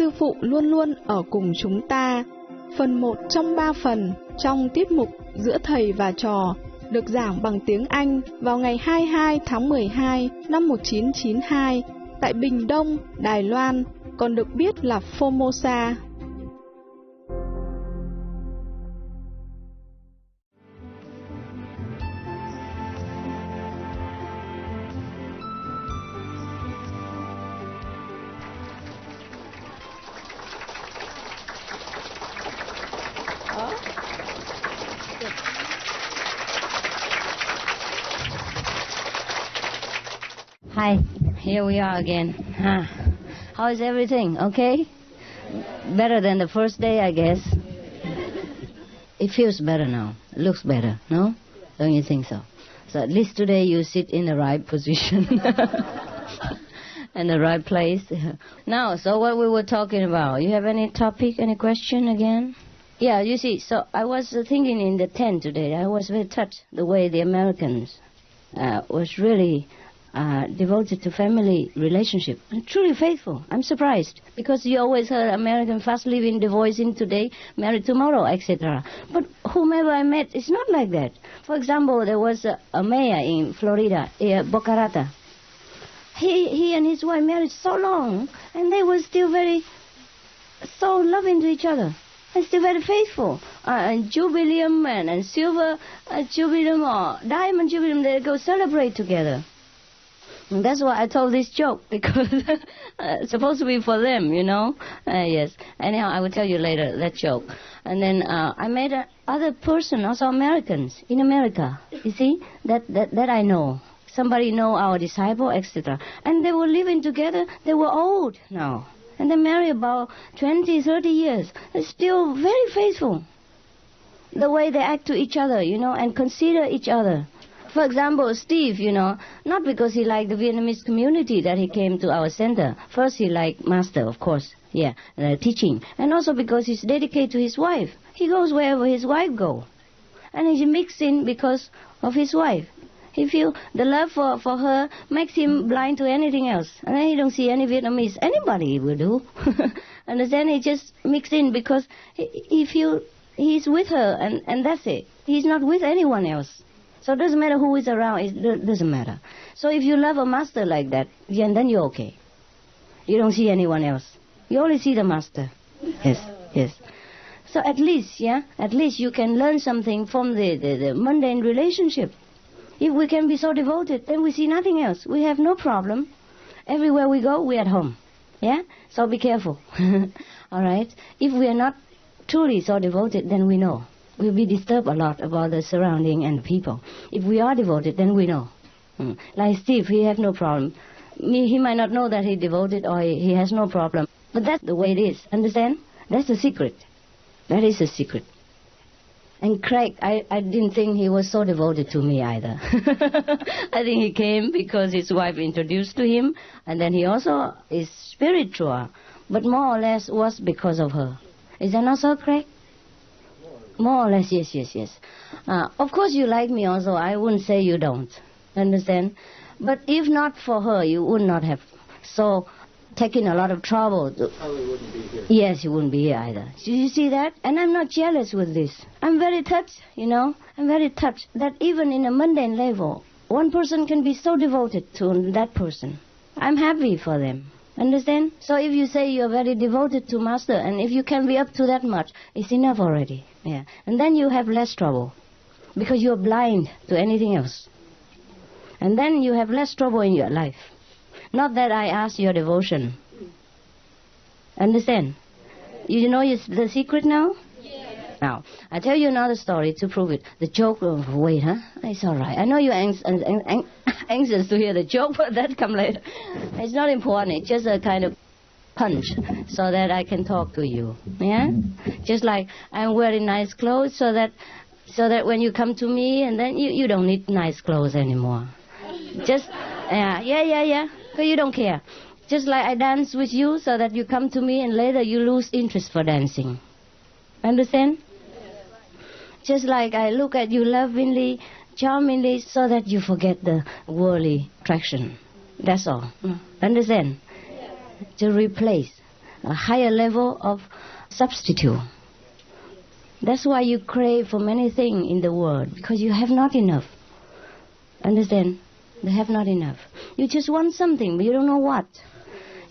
Sư Phụ luôn luôn ở cùng chúng ta. Phần 1 trong 3 phần trong tiết mục Giữa Thầy và Trò được giảng bằng tiếng Anh vào ngày 22 tháng 12 năm 1992 tại Bình Đông, Đài Loan, còn được biết là Formosa. Hi, here we are again. How is everything? Okay? Better than the first day, I guess. It feels better now. It looks better, no? Don't you think so? So at least today you sit in the right position. In the right place. Now, so what we were talking about, you have any topic, any question again? Yeah, you see, so I was thinking in the tent today, I was very touched the way the Americans was really devoted to family relationship. Truly faithful. I'm surprised, because you always heard American fast living, divorcing today, married tomorrow, etc. But whomever I met, it's not like that. For example, there was a mayor in Florida, Boca Raton. He and his wife married so long, and they were still so loving to each other. And still very faithful. And jubileum and silver jubileum or diamond jubileum, they go celebrate together. And that's why I told this joke, because it's supposed to be for them, you know. Yes. Anyhow, I will tell you later that joke. And then I met other person, also Americans in America. You see, that I know. Somebody know our disciple, etc. And they were living together. They were old now. And they married about 20, 30 years. They're still very faithful. The way they act to each other, you know, and consider each other. For example, Steve, you know, not because he liked the Vietnamese community that he came to our center. First, he liked Master, of course, teaching. And also because he's dedicated to his wife. He goes wherever his wife goes. And he mixed in because of his wife. He feels the love for her makes him blind to anything else. And then he don't see any Vietnamese. Anybody will do. And then he just mixed in because he feels he's with her, and that's it. He's not with anyone else. So it doesn't matter who is around. It doesn't matter. So if you love a master like that, then you're okay. You don't see anyone else. You only see the master. Yes. So at least you can learn something from the mundane relationship. If we can be so devoted, then we see nothing else. We have no problem. Everywhere we go, we're at home. Yeah? So be careful. All right? If we are not truly so devoted, then we know. We'll be disturbed a lot about the surrounding and the people. If we are devoted, then we know. Like Steve, he has no problem. He might not know that he's devoted or he has no problem. But that's the way it is. Understand? That's the secret. That is the secret. And Craig, I didn't think he was so devoted to me either. I think he came because his wife introduced to him, and then he also is spiritual, but more or less was because of her. Is that not so, Craig? More or less, yes. Of course you like me also. I wouldn't say you don't. Understand? But if not for her, you would not have so taken a lot of trouble. Probably wouldn't be here. Yes, you wouldn't be here either. Do you see that? And I'm not jealous with this. I'm very touched, you know. I'm very touched that even in a mundane level, one person can be so devoted to that person. I'm happy for them. Understand? So if you say you're very devoted to Master, and if you can be up to that much, it's enough already. Yeah. And then you have less trouble, because you're blind to anything else. And then you have less trouble in your life. Not that I ask your devotion. Understand? You know the secret now? Yeah. Now, I tell you another story to prove it. The joke, wait, huh? It's all right. I know you're anxious to hear the joke, but that come later. It's not important. It's just a kind of punch so that I can talk to you. Yeah? Just like I'm wearing nice clothes so that when you come to me, and then you don't need nice clothes anymore. Just, yeah. So you don't care. Just like I dance with you so that you come to me and later you lose interest for dancing. Understand? Just like I look at you lovingly, charmingly, so that you forget the worldly attraction. That's all. Understand? To replace a higher level of substitute. That's why you crave for many things in the world, because you have not enough. Understand? They have not enough. You just want something, but you don't know what.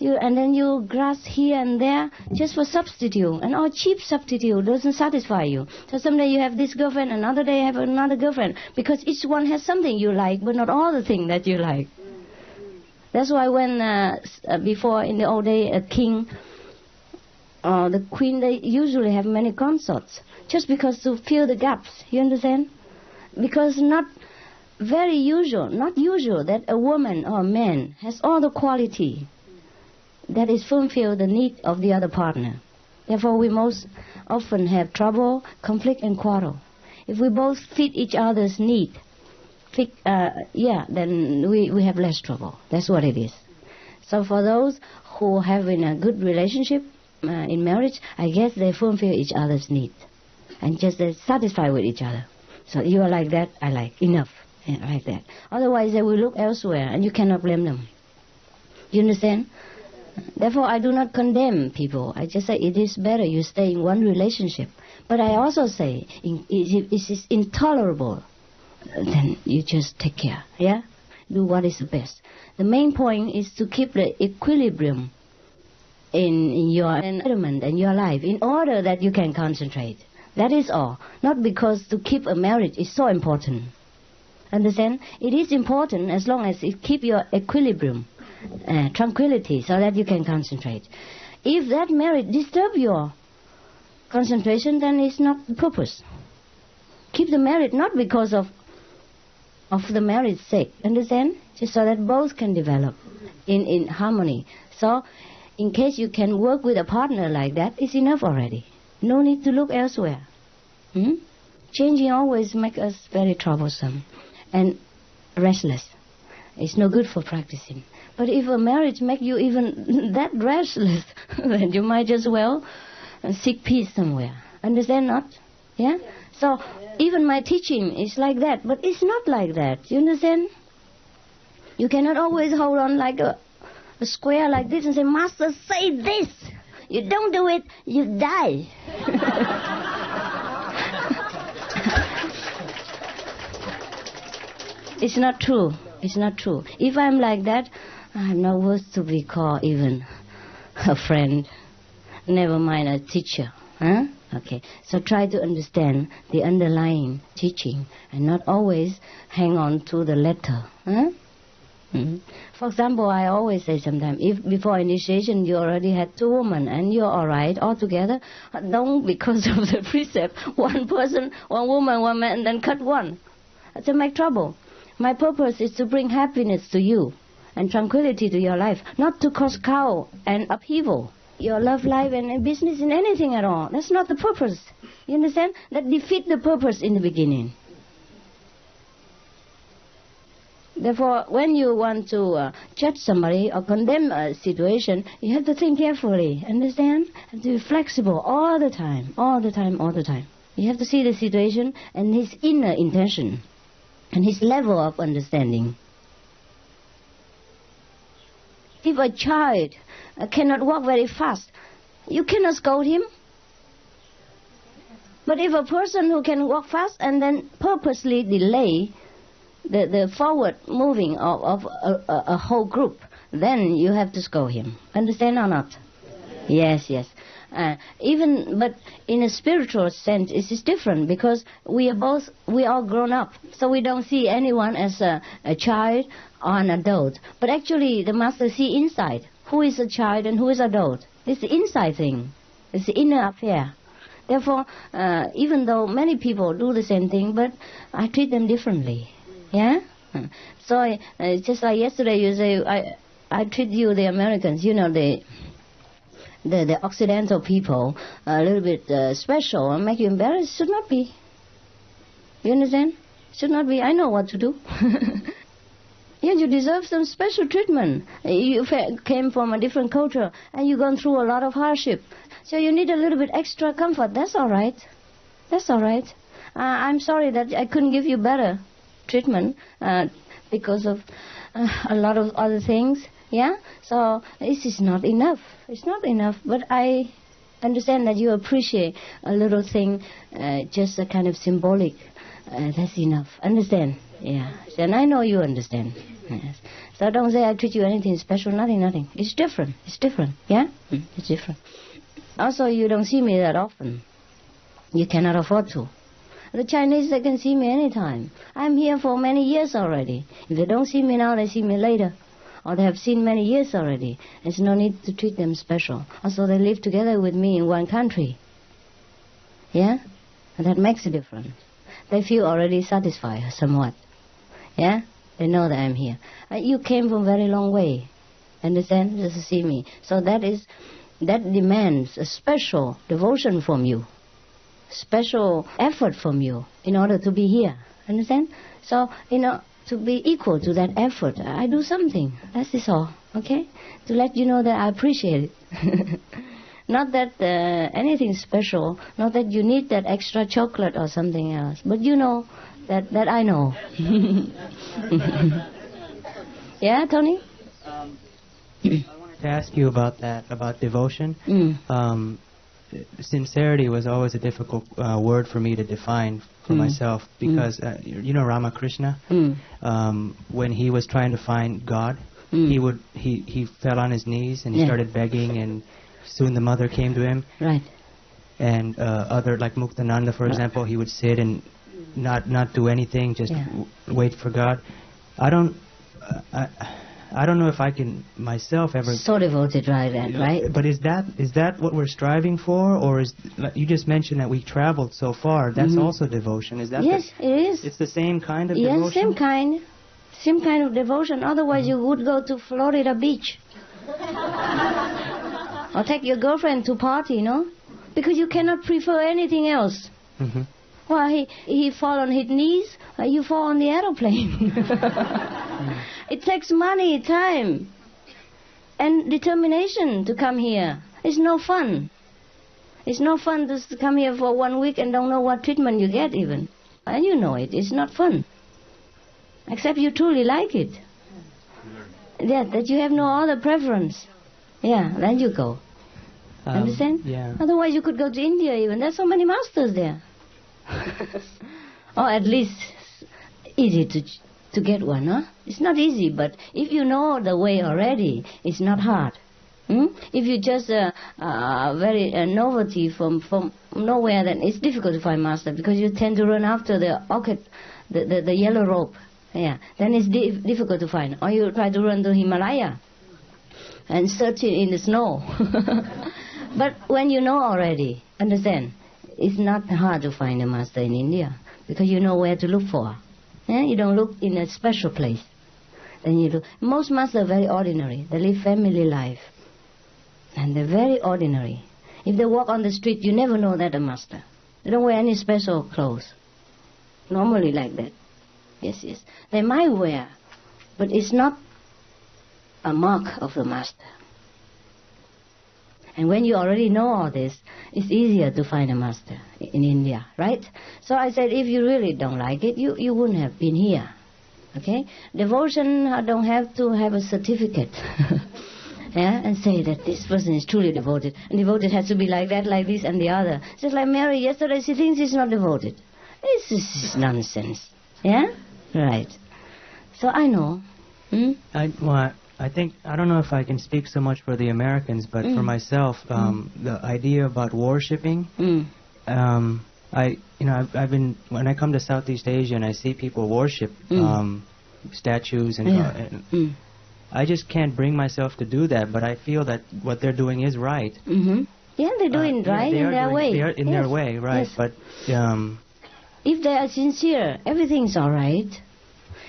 And then you grasp here and there just for substitute. And all cheap substitute doesn't satisfy you. So someday you have this girlfriend, another day you have another girlfriend. Because each one has something you like, but not all the things that you like. That's why when, before in the old day, a king or the queen, they usually have many consorts. Just because to fill the gaps. You understand? Because not usual that a woman or a man has all the quality that is fulfill the need of the other partner. Therefore, we most often have trouble, conflict, and quarrel. If we both fit each other's need, then we have less trouble. That's what it is. So for those who have in a good relationship in marriage, I guess they fulfill each other's needs and just they're satisfied with each other. So you are like that, I like enough, like that. Otherwise, they will look elsewhere, and you cannot blame them. You understand? Therefore, I do not condemn people. I just say it is better you stay in one relationship. But I also say, if it is intolerable, then you just take care, yeah? Do what is the best. The main point is to keep the equilibrium in your environment and your life in order that you can concentrate. That is all. Not because to keep a marriage is so important. Understand? It is important as long as it keep your equilibrium. Tranquility, so that you can concentrate. If that marriage disturb your concentration, then it's not the purpose. Keep the marriage not because of the marriage's sake, understand? Just so that both can develop in harmony. So, in case you can work with a partner like that, it's enough already. No need to look elsewhere. Changing always makes us very troublesome and restless. It's no good for practicing. But if a marriage makes you even that restless, then you might as well seek peace somewhere. Understand not? Yeah? So, even my teaching is like that, but it's not like that. You understand? You cannot always hold on like a square like this and say, Master, say this. You don't do it, you die. It's not true. It's not true. If I'm like that, I have no words to be called even a friend. Never mind a teacher. Huh? Okay. So try to understand the underlying teaching and not always hang on to the letter. Huh? For example, I always say sometimes, if before initiation you already had 2 women and you're all right all together, don't because of the precept, one person, one woman, one man, and then cut one. To make trouble. My purpose is to bring happiness to you and tranquility to your life, not to cause chaos and upheaval. Your love life and business in anything at all. That's not the purpose. You understand? That defeats the purpose in the beginning. Therefore, when you want to judge somebody or condemn a situation, you have to think carefully. Understand? And to be flexible all the time, all the time, all the time. You have to see the situation and his inner intention and his level of understanding. If a child cannot walk very fast, you cannot scold him. But if a person who can walk fast and then purposely delay the forward moving of a whole group, then you have to scold him. Understand or not? Yes, yes. But in a spiritual sense, it is different because we all grown up, so we don't see anyone as a child or an adult. But actually, the master see inside who is a child and who is adult. It's the inside thing. It's the inner affair. Therefore, even though many people do the same thing, but I treat them differently. Yeah. So just like yesterday, you say I treat you, the Americans, you know, the Occidental people, a little bit special and make you embarrassed. Should not be. You understand? Should not be. I know what to do. Yeah, you deserve some special treatment. You came from a different culture and you've gone through a lot of hardship. So you need a little bit extra comfort. That's all right. That's all right. I'm sorry that I couldn't give you better treatment because of a lot of other things. Yeah? So this is not enough. It's not enough. But I understand that you appreciate a little thing, just a kind of symbolic. That's enough. Understand? Yeah. And I know you understand. Yes. So don't say I treat you anything special. Nothing. It's different. Yeah? It's different. Also, you don't see me that often. You cannot afford to. The Chinese, they can see me anytime. I'm here for many years already. If they don't see me now, they see me later. Or they have seen many years already. There's no need to treat them special. Also, they live together with me in one country. Yeah? And that makes a difference. They feel already satisfied somewhat. Yeah? They know that I'm here. You came from a very long way. Understand? Just to see me. So that demands a special devotion from you. Special effort from you in order to be here. Understand? So, to be equal to that effort, I do something. That is all. Okay? To let you know that I appreciate it. Not that anything special, not that you need that extra chocolate or something else, but you know that I know. Yeah, Tony? I wanted to ask you about that, about devotion. Sincerity was always a difficult word for me to define for myself, because you know Ramakrishna, when he was trying to find God, he fell on his knees and he started begging, and soon the mother came to him. Right. And other, like Muktananda, for example, he would sit and not do anything, just wait for God. I don't know if I can myself ever. So devoted, right? But is that what we're striving for, or is, like you just mentioned that we traveled so far? That's also devotion. Is that? Yes, it is. It's the same kind of devotion. Yes, same kind of devotion. Otherwise, you would go to Florida Beach, or take your girlfriend to party, because you cannot prefer anything else. Well, he fall on his knees, you fall on the aeroplane. It takes money, time, and determination to come here. It's no fun. It's no fun to come here for 1 week and don't know what treatment you get even. And you know it. It's not fun. Except you truly like it. Yeah, that you have no other preference. Yeah, then you go. Understand? Yeah. Otherwise you could go to India even. There's so many masters there. Or at least easy to get one, huh? It's not easy, but if you know the way already, it's not hard. If you just very novelty from nowhere, then it's difficult to find master, because you tend to run after the orchid, the yellow rope. Yeah, then it's difficult to find. Or you try to run to Himalaya and search it in the snow. But when you know already, understand, it's not hard to find a master in India, because you know where to look for. Yeah? You don't look in a special place. Then you look. Most masters are very ordinary. They live family life. And they're very ordinary. If they walk on the street, you never know they're a master. They don't wear any special clothes. Normally like that. Yes. They might wear, but it's not a mark of the master. And when you already know all this, it's easier to find a master in India, right? So I said, if you really don't like it, you wouldn't have been here. Okay? Devotion, I don't have to have a certificate. Yeah, and say that this person is truly devoted. And devoted has to be like that, like this, and the other. Just like Mary yesterday, she thinks she's not devoted. This is nonsense. Yeah? Right. So I know. I think, I don't know if I can speak so much for the Americans, but for myself, the idea about worshipping, I've been, when I come to Southeast Asia and I see people worship statues and I just can't bring myself to do that, but I feel that what they're doing is right. Yeah, they're doing right in their way. They are in their way, right. Yes. But if they are sincere, everything's all right.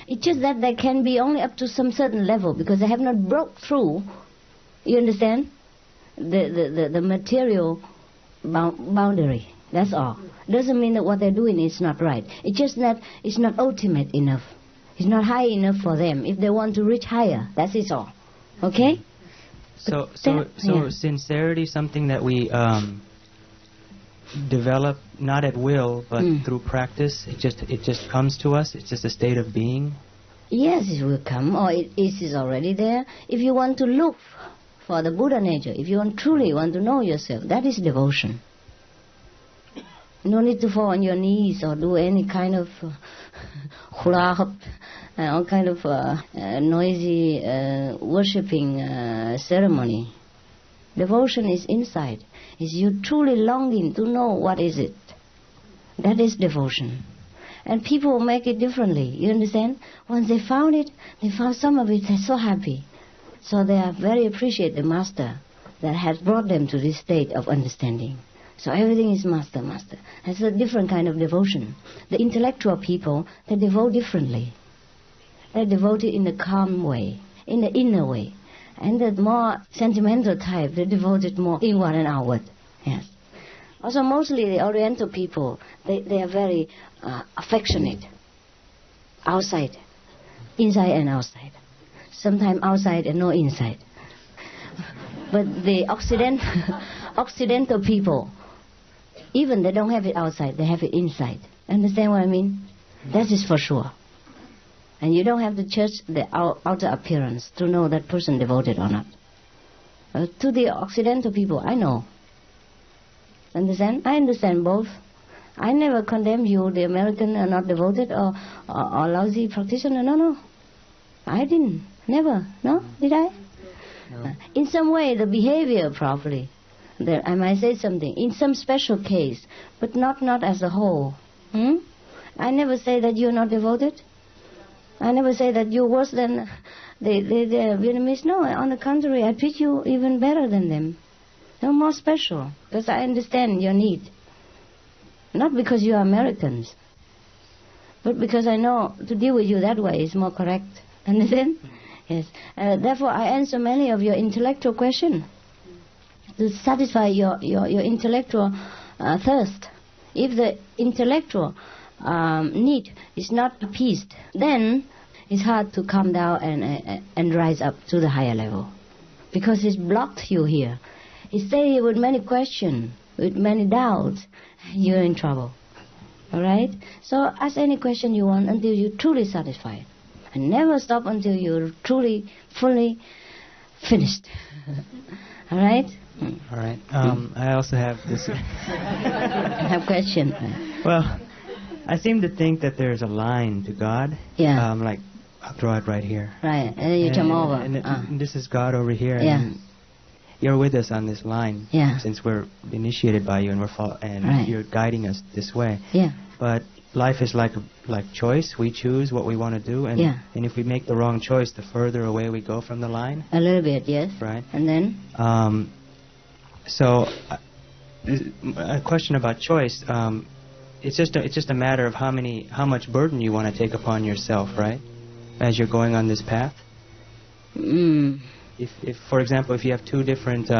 It's just that they can be only up to some certain level, because they have not broke through, you understand, the material boundary. That's all. Doesn't mean that what they're doing is not right. It's just that it's not ultimate enough. It's not high enough for them. If they want to reach higher, that's it all. Okay? So sincerity is something that we develop not at will, but through practice. It just comes to us. It's just a state of being. Yes, it will come, or it is already there. If you want to look for the Buddha nature, if you truly want to know yourself, that is devotion. No need to fall on your knees or do any kind of hula hoop, all kind of noisy worshipping ceremony. Devotion is inside. Is you truly longing to know what is it. That is devotion. And people make it differently. You understand? Once they found it, they found some of it, they're so happy. So they are very appreciate the master that has brought them to this state of understanding. So everything is master, master. That's a different kind of devotion. The intellectual people, they devote differently. They devote it in a calm way, in the inner way. And the more sentimental type, they devote it more inward and outward. Yes. Also, mostly the Oriental people, they are very affectionate. Outside. Inside and outside. Sometimes outside and no inside. But the Occidental people, even they don't have it outside, they have it inside. Understand what I mean? That is for sure. And you don't have to judge the outer appearance to know that person devoted or not. To the Occidental people, I know. Understand? I understand both. I never condemn you, the American are not devoted or lousy practitioner. No. I didn't. Never. No? Did I? No. In some way, the behavior probably. I might say something. In some special case, but not as a whole. I never say that you're not devoted. I never say that you're worse than the Vietnamese. No, on the contrary, I treat you even better than them. You're more special, because I understand your need. Not because you are Americans, but because I know to deal with you that way is more correct. Understand? Yes. Therefore, I answer many of your intellectual questions to satisfy your intellectual thirst. If the intellectual need is not appeased, then it's hard to come down and rise up to the higher level, because it's blocked you here. It stays with many questions, with many doubts. You're in trouble. All right? So ask any question you want until you're truly satisfied. And never stop until you're truly, fully finished. All right? All right. I also have this. I have question. Well, I seem to think that there's a line to God. Yeah. Like, I'll draw it right here. Right. And then you jump over. And this is God over here. Yeah. And you're with us on this line. Yeah. Since we're initiated by you and right. you're guiding us this way. Yeah. But life is like choice. We choose what we want to do, and if we make the wrong choice, the further away we go from the line. A little bit, yes. Right. And then? So, a question about choice. It's just a matter of how much burden you want to take upon yourself, right? As you're going on this path. If for example, if you have two different,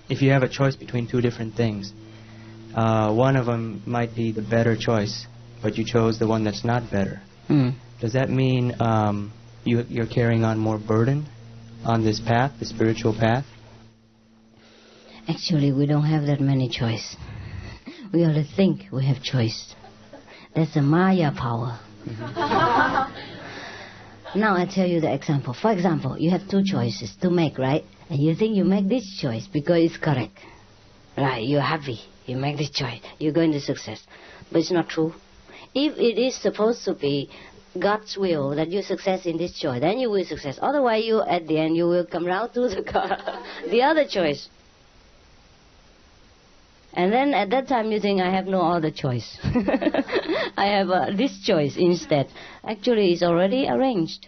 if you have a choice between two different things. One of them might be the better choice, but you chose the one that's not better. Does that mean you're carrying on more burden on this path, the spiritual path? Actually, we don't have that many choice. We only think we have choice. That's the Maya power. Now I tell you the example. For example, you have two choices to make, right? And you think you make this choice because it's correct. Right, you're happy. You make this choice. You're going to success. But it's not true. If it is supposed to be God's will that you success in this choice, then you will success. Otherwise, you at the end, you will come round to the other choice. And then at that time, you think, I have no other choice. I have this choice instead. Actually, it's already arranged.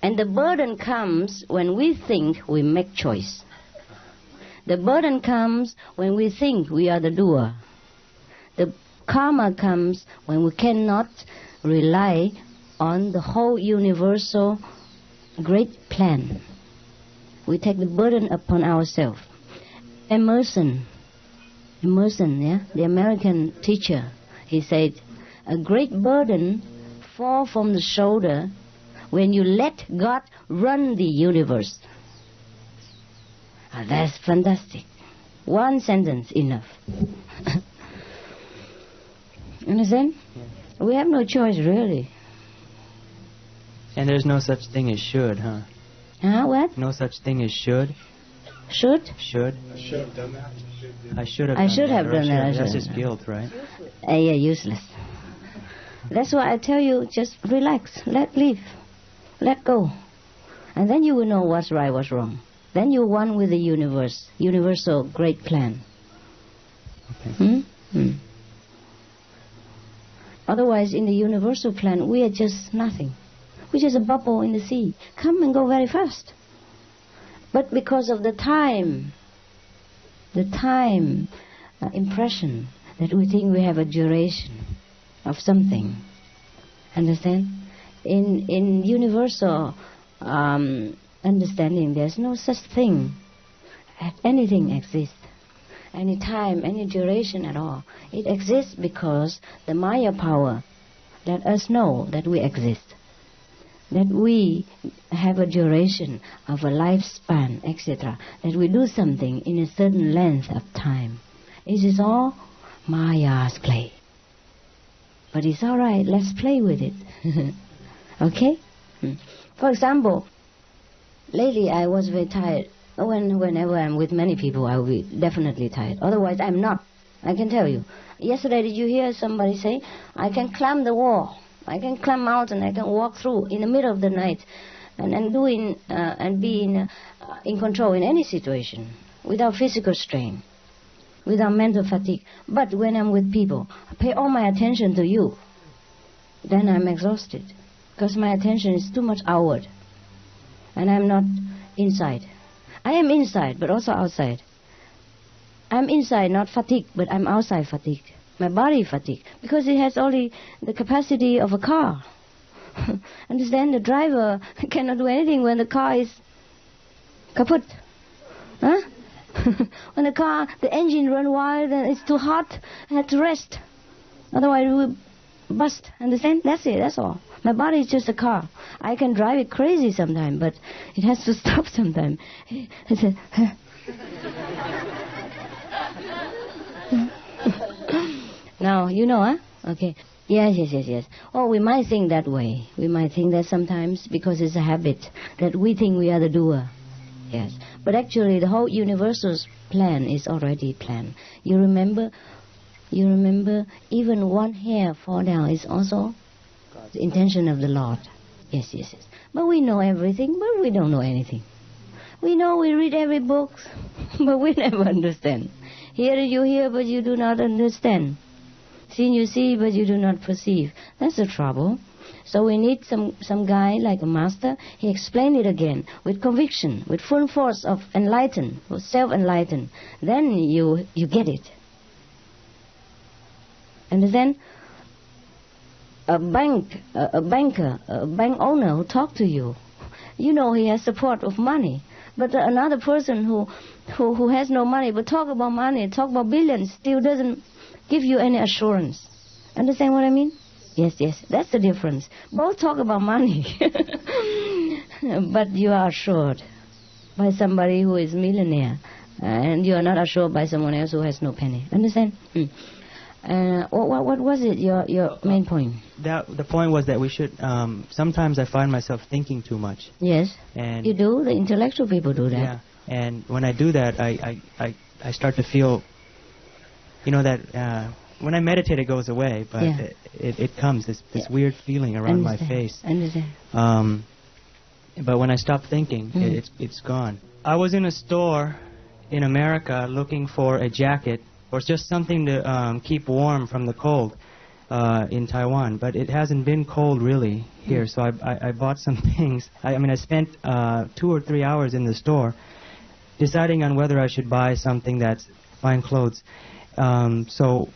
And the burden comes when we think we make choice. The burden comes when we think we are the doer. The karma comes when we cannot rely on the whole universal great plan. We take the burden upon ourselves. Emerson, the American teacher, he said, a great burden falls from the shoulder when you let God run the universe. That's fantastic. One sentence enough. Understand? Yeah. We have no choice, really. And there's no such thing as should, huh? What? No such thing as should? Should? Should. I should have done that. That's just guilt, right? Yeah, useless. That's why I tell you, just relax, let go. And then you will know what's right, what's wrong. Then you're one with the universe, universal great plan. Okay. Otherwise, in the universal plan, we are just nothing. We're just a bubble in the sea. Come and go very fast. But because of the time impression that we think we have a duration of something. Understand? In universal understanding, there's no such thing. Anything exists. Any time, any duration at all. It exists because the Maya power let us know that we exist. That we have a duration of a lifespan, etc. That we do something in a certain length of time. It is all Maya's play. But it's all right, let's play with it. Okay? For example, lately I was very tired. Whenever I'm with many people, I will be definitely tired. Otherwise, I'm not. I can tell you. Yesterday, did you hear somebody say, I can climb the wall. I can climb mountain. I can walk through in the middle of the night and be in control in any situation without physical strain, without mental fatigue. But when I'm with people, I pay all my attention to you. Then I'm exhausted because my attention is too much outward and I'm not inside. I am inside, but also outside. I'm inside, not fatigued, but I'm outside fatigued. My body fatigued, because it has only the capacity of a car. Understand? The driver cannot do anything when the car is kaput. Huh? When the engine runs wild and it's too hot, I have to rest. Otherwise it will bust. Understand? That's it, that's all. My body is just a car. I can drive it crazy sometimes, but it has to stop sometimes. Now, you know, huh? Okay. Yes. Oh, we might think that way. We might think that sometimes because it's a habit that we think we are the doer. Yes. But actually, the whole universal's plan is already planned. You remember even one hair fall down is also the intention of the Lord. Yes. But we know everything, but we don't know anything. We know we read every book, but we never understand. Hear you hear, but you do not understand. See you see, but you do not perceive. That's the trouble. So we need some guy like a master. He explained it again with conviction, with full force of enlighten, with self-enlighten. Then you get it. And then a bank owner who talk to you, you know he has support of money. But another person who has no money, but talk about money, talk about billions, still doesn't give you any assurance. Understand what I mean? Yes, that's the difference. Both talk about money, but you are assured by somebody who is millionaire, and you are not assured by someone else who has no penny. Understand? What was it? Your main point? The point was that we should. Sometimes I find myself thinking too much. Yes. And you do. The intellectual people do that. Yeah. And when I do that, I start to feel. You know that when I meditate, it goes away, but it comes this weird feeling around my face. Understand. But when I stop thinking, it's gone. I was in a store in America looking for a jacket or just something to keep warm from the cold in Taiwan, but it hasn't been cold really here, so I bought some things. I spent 2 or 3 hours in the store deciding on whether I should buy something that's fine clothes. So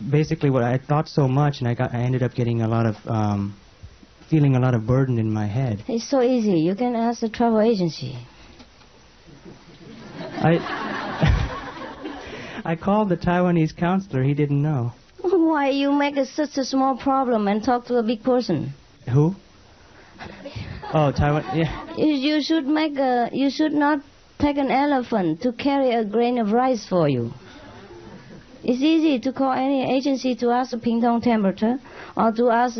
basically what I thought so much, and I ended up getting a lot of feeling a lot of burden in my head. It's so easy. You can ask the travel agency. I called the Taiwanese counselor. He didn't know. Why you make such a small problem and talk to a big person? Who? Oh, Taiwan. Yeah. You should not take an elephant to carry a grain of rice for you. It's easy to call any agency to ask the Pingtong temperature or to ask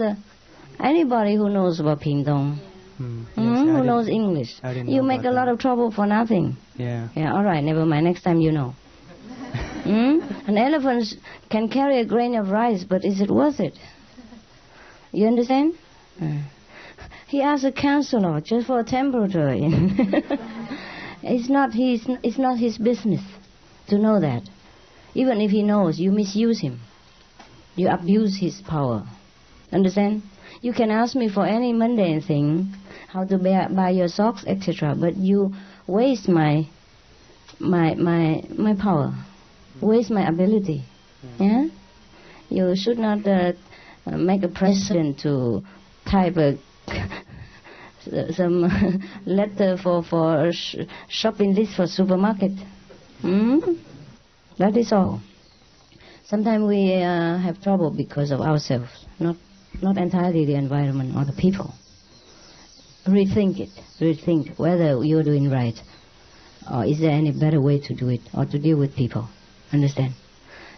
Anybody who knows about Pingdong, who knows English, you make a lot of trouble for nothing. Yeah. Yeah, all right, never mind. Next time you know. An elephant can carry a grain of rice, but is it worth it? You understand? He asked a counselor just for a temperature. It's not his business to know that. Even if he knows, you misuse him. You abuse his power. Understand? You can ask me for any mundane thing, how to buy your socks, etc. But you waste my power, waste my ability. Yeah? You should not make a president to type some letter for shopping list for supermarket. That is all. Sometimes we have trouble because of ourselves, not entirely the environment or the people. Rethink it. Rethink whether you're doing right, or is there any better way to do it, or to deal with people. Understand?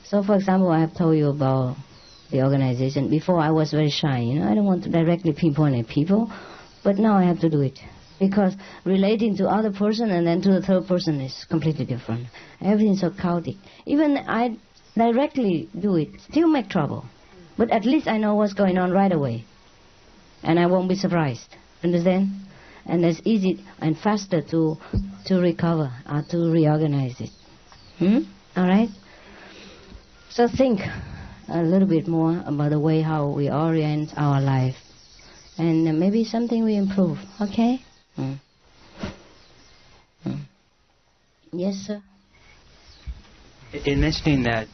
So, for example, I have told you about the organization. Before, I was very shy. I don't want to directly pinpoint at people, but now I have to do it. Because relating to other person and then to the third person is completely different. Everything's so chaotic. Even I directly do it, still make trouble. But at least I know what's going on right away. And I won't be surprised. Understand? And it's easy and faster to recover or to reorganize it. All right? So think a little bit more about the way how we orient our life. And maybe something we improve. Okay? Yes, sir? In mentioning that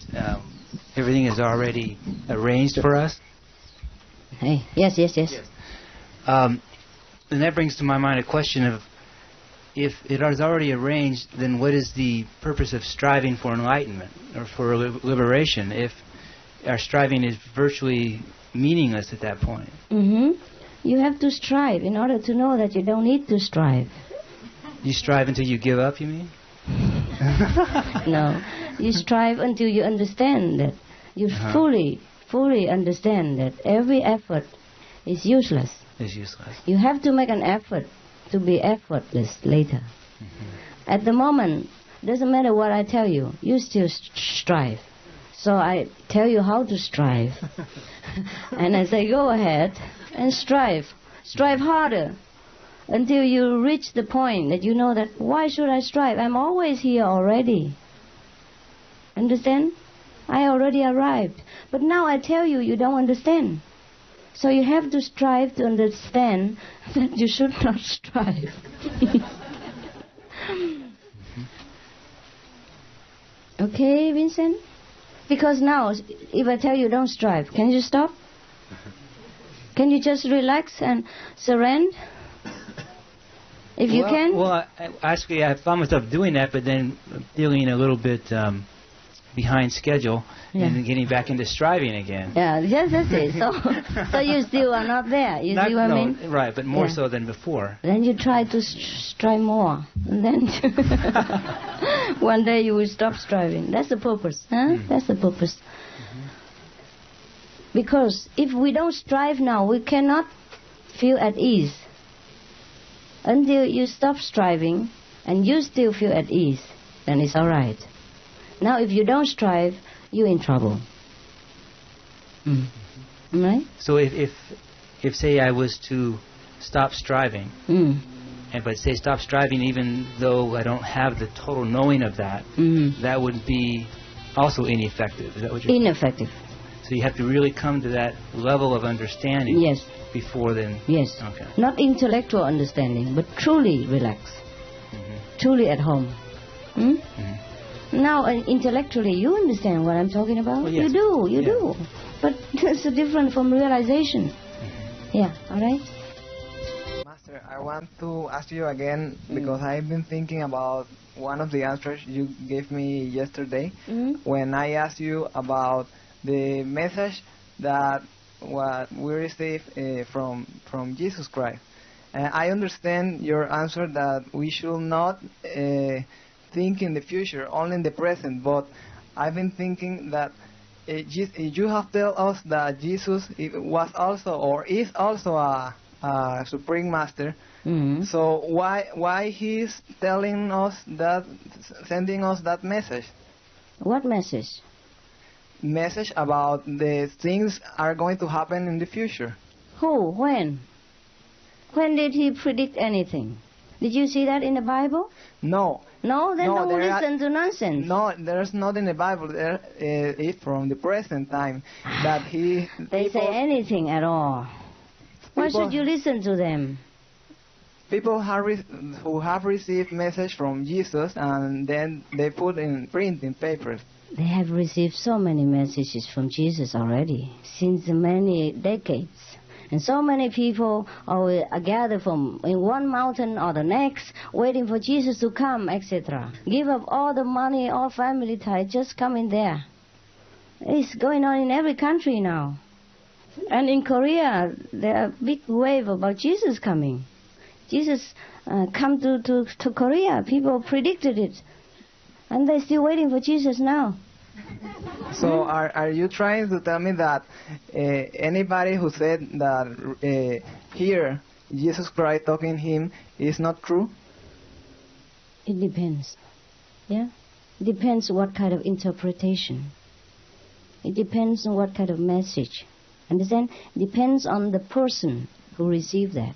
everything is already arranged for us. Hey, yes. And that brings to my mind a question of, if it is already arranged, then what is the purpose of striving for enlightenment or for liberation if our striving is virtually meaningless at that point? You have to strive in order to know that you don't need to strive. You strive until you give up, you mean? No. You strive until you understand that. You fully understand that every effort is useless. Is useless. You have to make an effort to be effortless later. At the moment, doesn't matter what I tell you, you still strive. So I tell you how to strive. And I say, go ahead and strive. Strive harder until you reach the point that you know that, why should I strive? I'm always here already. Understand? I already arrived. But now I tell you, you don't understand. So you have to strive to understand that you should not strive. Okay, Vincent? Because now, if I tell you don't strive, can you stop? Can you just relax and surrender? If you can? Well, actually, I found myself doing that, but then feeling a little bit behind schedule and then getting back into striving again. Yeah, yes, that's it. So you still are not there. You see what I mean? Right, but more so than before. Then you try to strive more. And then one day you will stop striving. That's the purpose. Huh? That's the purpose. Because if we don't strive now, we cannot feel at ease. Until you stop striving and you still feel at ease, then it's all right. Now, if you don't strive, you're in trouble. Right? So if say I was to stop striving, but say stop striving even though I don't have the total knowing of that, that would be also ineffective. Is that what you're saying? Ineffective. So you have to really come to that level of understanding. Yes. Before then. Yes. Okay. Not intellectual understanding, but truly relaxed. Truly at home. Now, intellectually, you understand what I'm talking about? Well, yes. You do. But it's different from realization. Yeah, all right? Master, I want to ask you again, because I've been thinking about one of the answers you gave me yesterday when I asked you about the message that what we receive from Jesus Christ. I understand your answer that we should not think in the future, only in the present, but I've been thinking that you have told us that Jesus was also or is also a Supreme Master. Mm-hmm. So why he's telling us that, sending us that message? What message? Message about the things are going to happen in the future. Who? When? When did he predict anything? Did you see that in the Bible? No. No? Then don't listen to nonsense. No, there's not in the Bible. There is from the present time that he... They say anything at all. Why should you listen to them? People who have received message from Jesus and then they put in print in papers. They have received so many messages from Jesus already, since many decades. And so many people are gathered from in one mountain or the next, waiting for Jesus to come, etc. Give up all the money, all family ties, just come in there. It's going on in every country now. And in Korea, there are big wave about Jesus coming. Jesus come to Korea. People predicted it. And they're still waiting for Jesus now. So are you trying to tell me that anybody who said that here Jesus Christ talking him is not true? It depends. Yeah? It depends what kind of interpretation. It depends on what kind of message. Understand? It depends on the person who received that.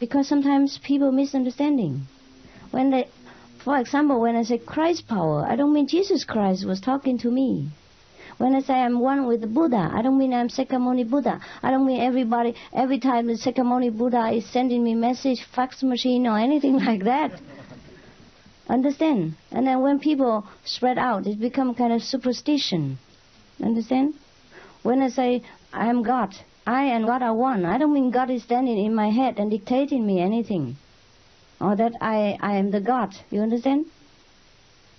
Because sometimes people misunderstanding. When they, for example, when I say Christ power, I don't mean Jesus Christ was talking to me. When I say I'm one with the Buddha, I don't mean I'm Sakyamuni Buddha. I don't mean everybody, every time the Sakyamuni Buddha is sending me message, fax machine or anything like that. Understand? And then when people spread out, it becomes kind of superstition. Understand? When I say I am God, I and God are one, I don't mean God is standing in my head and dictating me anything. Or that I am the God. You understand?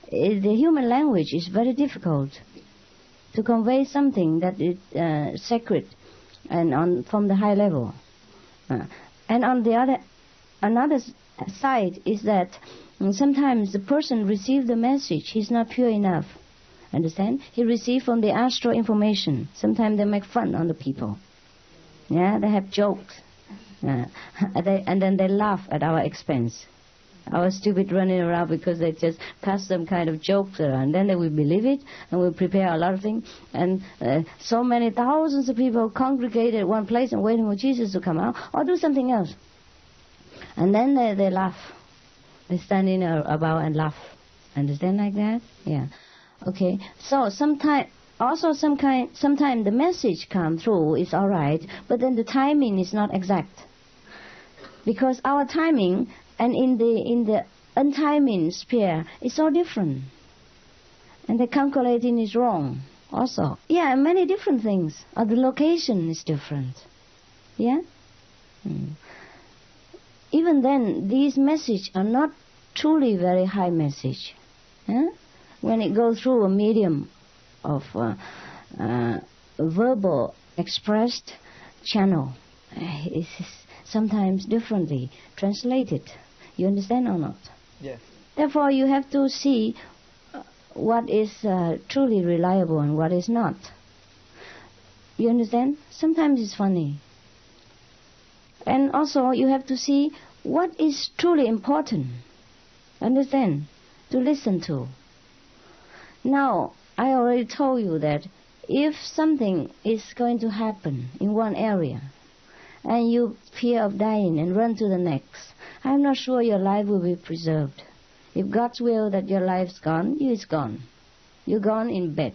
The human language is very difficult to convey something that is sacred and from the high level. And on the another side is that sometimes the person receives the message, he's not pure enough. Understand? He received from the astral information. Sometimes they make fun on the people. Yeah, they have jokes. And then they laugh at our expense. Our stupid running around because they just pass some kind of jokes around. Then they will believe it and will prepare a lot of things. And so many thousands of people congregated at one place and waiting for Jesus to come out or do something else. And then they laugh. They stand in about and laugh. Understand like that? Yeah. Okay. So sometimes the message come through is all right, but then the timing is not exact. Because our timing and in the untiming sphere is so different. And the calculating is wrong also. Yeah, many different things. Or the location is different. Yeah? Even then, these messages are not truly very high message. Huh? When it goes through a medium of verbal expressed channel, it's sometimes differently translated. You understand or not? Yes. Therefore, you have to see what is truly reliable and what is not. You understand? Sometimes it's funny. And also, you have to see what is truly important. Understand? To listen to. Now, I already told you that if something is going to happen in one area, and you fear of dying and run to the next, I'm not sure your life will be preserved. If God's will that your life's gone, it's gone. You're gone in bed.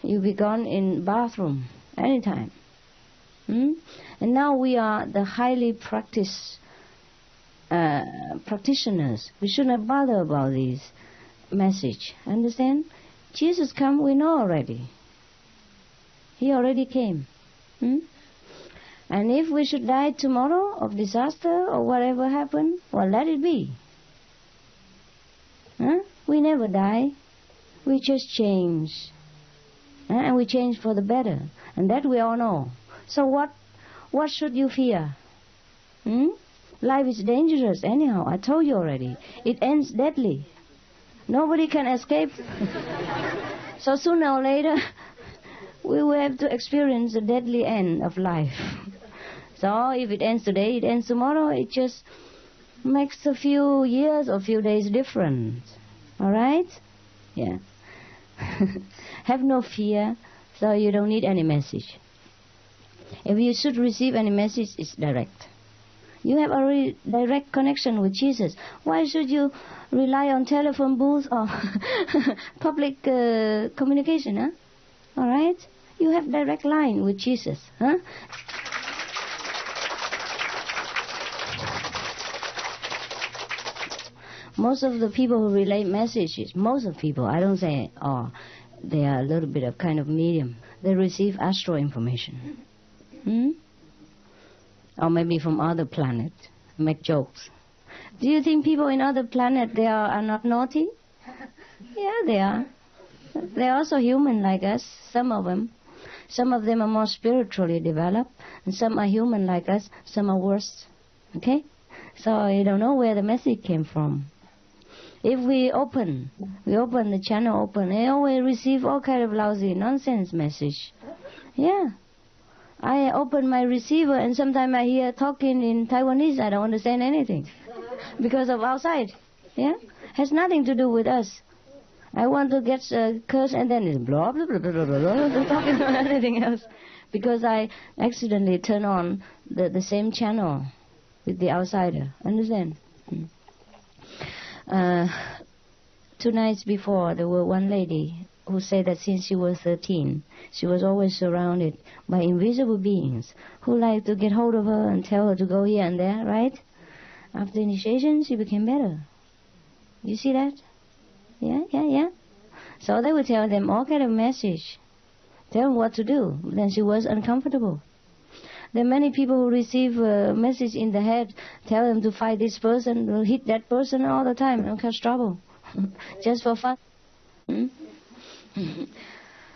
You'll be gone in bathroom anytime. And now we are the highly practiced practitioners. We should not bother about this message. Understand? Jesus come, we know already. He already came. And if we should die tomorrow of disaster or whatever happened, well, let it be. We never die. We just change. And we change for the better. And that we all know. So what should you fear? Life is dangerous anyhow. I told you already. It ends deadly. Nobody can escape. So sooner or later, we will have to experience the deadly end of life. So if it ends today, it ends tomorrow. It just makes a few years or few days different. All right? Yeah. Have no fear, so you don't need any message. If you should receive any message, it's direct. You have already direct connection with Jesus. Why should you rely on telephone booths or public communication? Huh? All right? You have direct line with Jesus. Huh? Most of the people who relay messages, most of people, I don't say, they are a little bit of kind of medium. They receive astral information. Or maybe from other planet, make jokes. Do you think people in other planet, they are not naughty? Yeah, they are. They're also human like us, some of them. Some of them are more spiritually developed, and some are human like us, some are worse. Okay? So you don't know where the message came from. If we open the channel open, they always receive all kind of lousy nonsense message. Yeah. I open my receiver and sometimes I hear talking in Taiwanese. I don't understand anything because of outside. Yeah, has nothing to do with us. I want to get a curse and then it's blah blah blah blah blah blah, talking about anything else because I accidentally turn on the same channel with the outsider. Understand? 2 nights before, there were one lady who said that since she was 13, she was always surrounded by invisible beings who like to get hold of her and tell her to go here and there, right? After initiation, she became better. You see that? Yeah. So they would tell them all kind of message, tell them what to do. Then she was uncomfortable. There are many people who receive a message in the head, tell them to fight this person, will hit that person all the time and cause trouble, just for fun.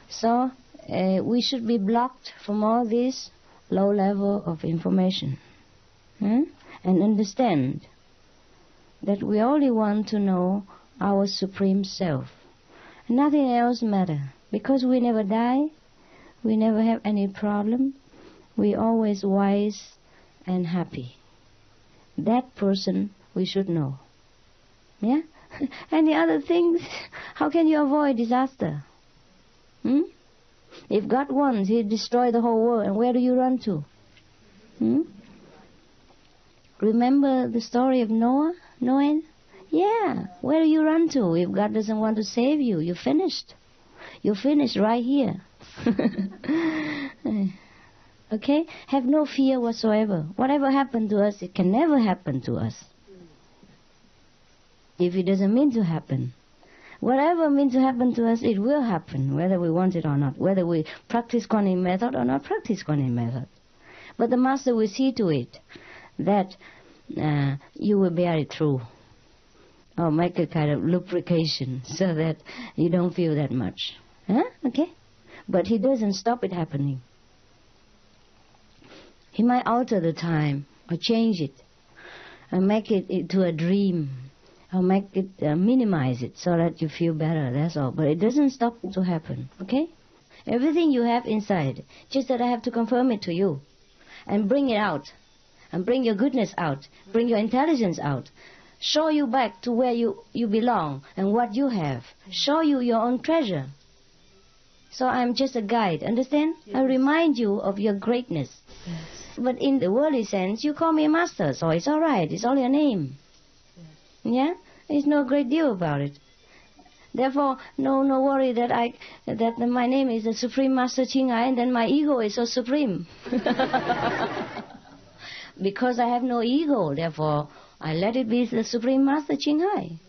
So we should be blocked from all this low level of information, and understand that we only want to know our Supreme Self. Nothing else matters, because we never die, we never have any problem, we always wise and happy. That person we should know. Yeah? Any other things, how can you avoid disaster? If God wants, He'll destroy the whole world, and where do you run to? Remember the story of Noah? Yeah, where do you run to? If God doesn't want to save you, you're finished. You're finished right here. Okay? Have no fear whatsoever. Whatever happened to us, it can never happen to us. If it doesn't mean to happen. Whatever means to happen to us, it will happen, whether we want it or not, whether we practice Kuan Yin method or not practice Kuan Yin method. But the Master will see to it that you will bear it through, or make a kind of lubrication so that you don't feel that much. Okay? But He doesn't stop it happening. He might alter the time or change it and make it into a dream or make it minimize it so that you feel better, that's all. But it doesn't stop to happen, okay? Everything you have inside, just that I have to confirm it to you and bring it out and bring your goodness out, bring your intelligence out, show you back to where you belong and what you have, show you your own treasure. So I'm just a guide, understand? Yes. I remind you of your greatness. Yes. But in the worldly sense, you call me a master, so it's all right. It's only a name. Yes. Yeah? There's no great deal about it. Therefore, no worry that my name is the Supreme Master Ching Hai, and then my ego is so supreme. Because I have no ego, therefore I let it be the Supreme Master Ching Hai.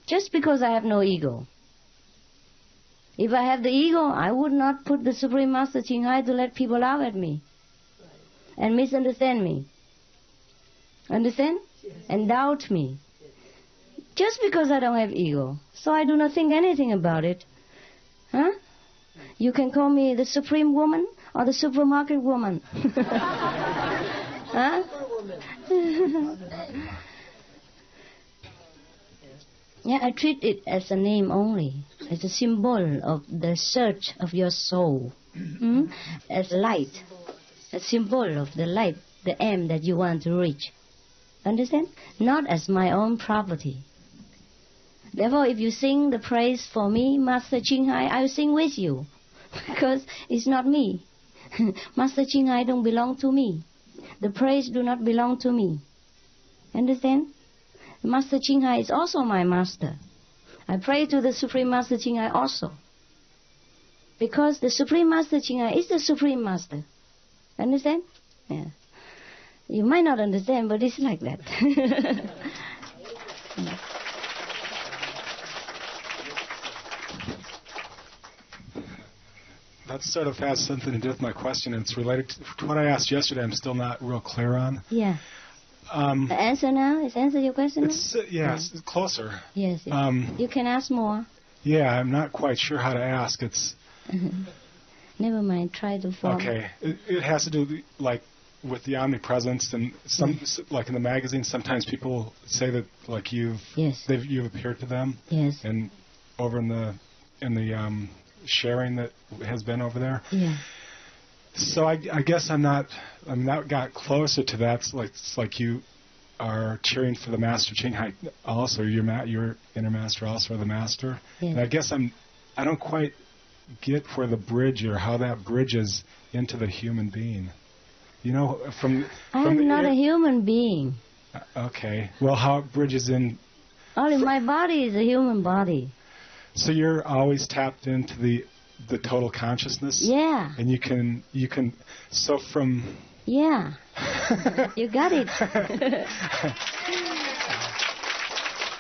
Just because I have no ego. If I have the ego, I would not put the Supreme Master Ching Hai to let people laugh at me and misunderstand me. Understand? Yes. And doubt me. Yes. Just because I don't have ego. So I do not think anything about it. Huh? You can call me the Supreme Woman or the Supermarket Woman. Huh? Yeah, I treat it as a name only. It's a symbol of the search of your soul. As light. A symbol of the light, the aim that you want to reach. Understand? Not as my own property. Therefore, if you sing the praise for me, Master Ching Hai, I will sing with you. Because it's not me. Master Ching Hai don't belong to me. The praise do not belong to me. Understand? Master Ching Hai is also my master. I pray to the Supreme Master Ching Hai also. Because the Supreme Master Ching Hai is the Supreme Master. Understand? Yeah. You might not understand, but it's like that. That sort of has something to do with my question, and it's related to what I asked yesterday. I'm still not real clear on. Yeah. The answer now? Is answer your question now? It's closer. Yes. You can ask more. Yeah, I'm not quite sure how to ask. It's... Never mind, try to form. Okay. It has to do, like, with the omnipresence, and some, like in the magazine, sometimes people say that, like, you've appeared to them. Yes. And over in the sharing that has been over there. Yeah. So I guess that got closer to that. It's like you are cheering for the Master Ching Hai also. Your inner master also, or the master. Yes. And I guess I don't quite get where the bridge, or how that bridges into the human being. You know, I'm not a human being. Okay. Well, how it bridges in... Only my body is a human body. So you're always tapped into the total consciousness? Yeah. And you can so from... Yeah. You got it.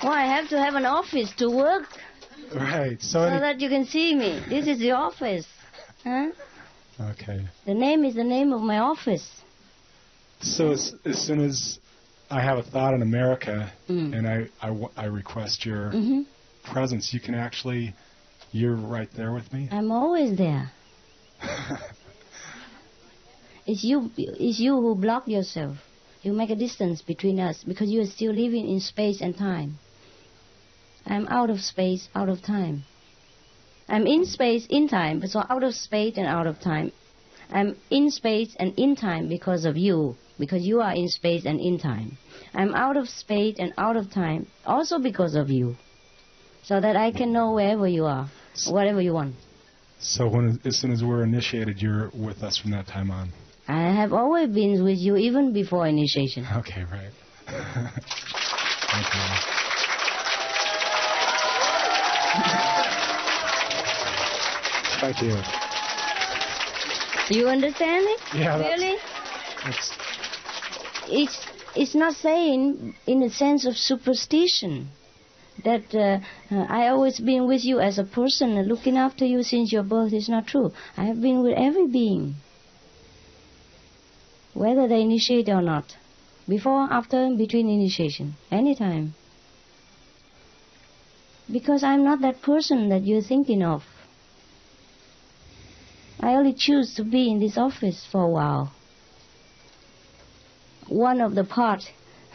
Well, I have to have an office to work. Right. So that you can see me. This is the office. Huh? Okay. The name is the name of my office. So as soon as I have a thought in America, and I request your presence, you can actually... You're right there with me? I'm always there. It's you who block yourself. You make a distance between us because you are still living in space and time. I'm out of space, out of time. I'm in space, in time, but so out of space and out of time. I'm in space and in time because of you, because you are in space and in time. I'm out of space and out of time also because of you, so that I can know wherever you are, whatever you want. So as soon as we're initiated, you're with us from that time on? I have always been with you even before initiation. Okay, right. Okay. Thank you. You understand it? Yeah. Really? It's not saying in a sense of superstition that I always been with you as a person and looking after you since your birth is not true. I have been with every being, whether they initiate or not, before, after, between initiation, anytime. Because I'm not that person that you're thinking of. I only choose to be in this office for a while. One of the part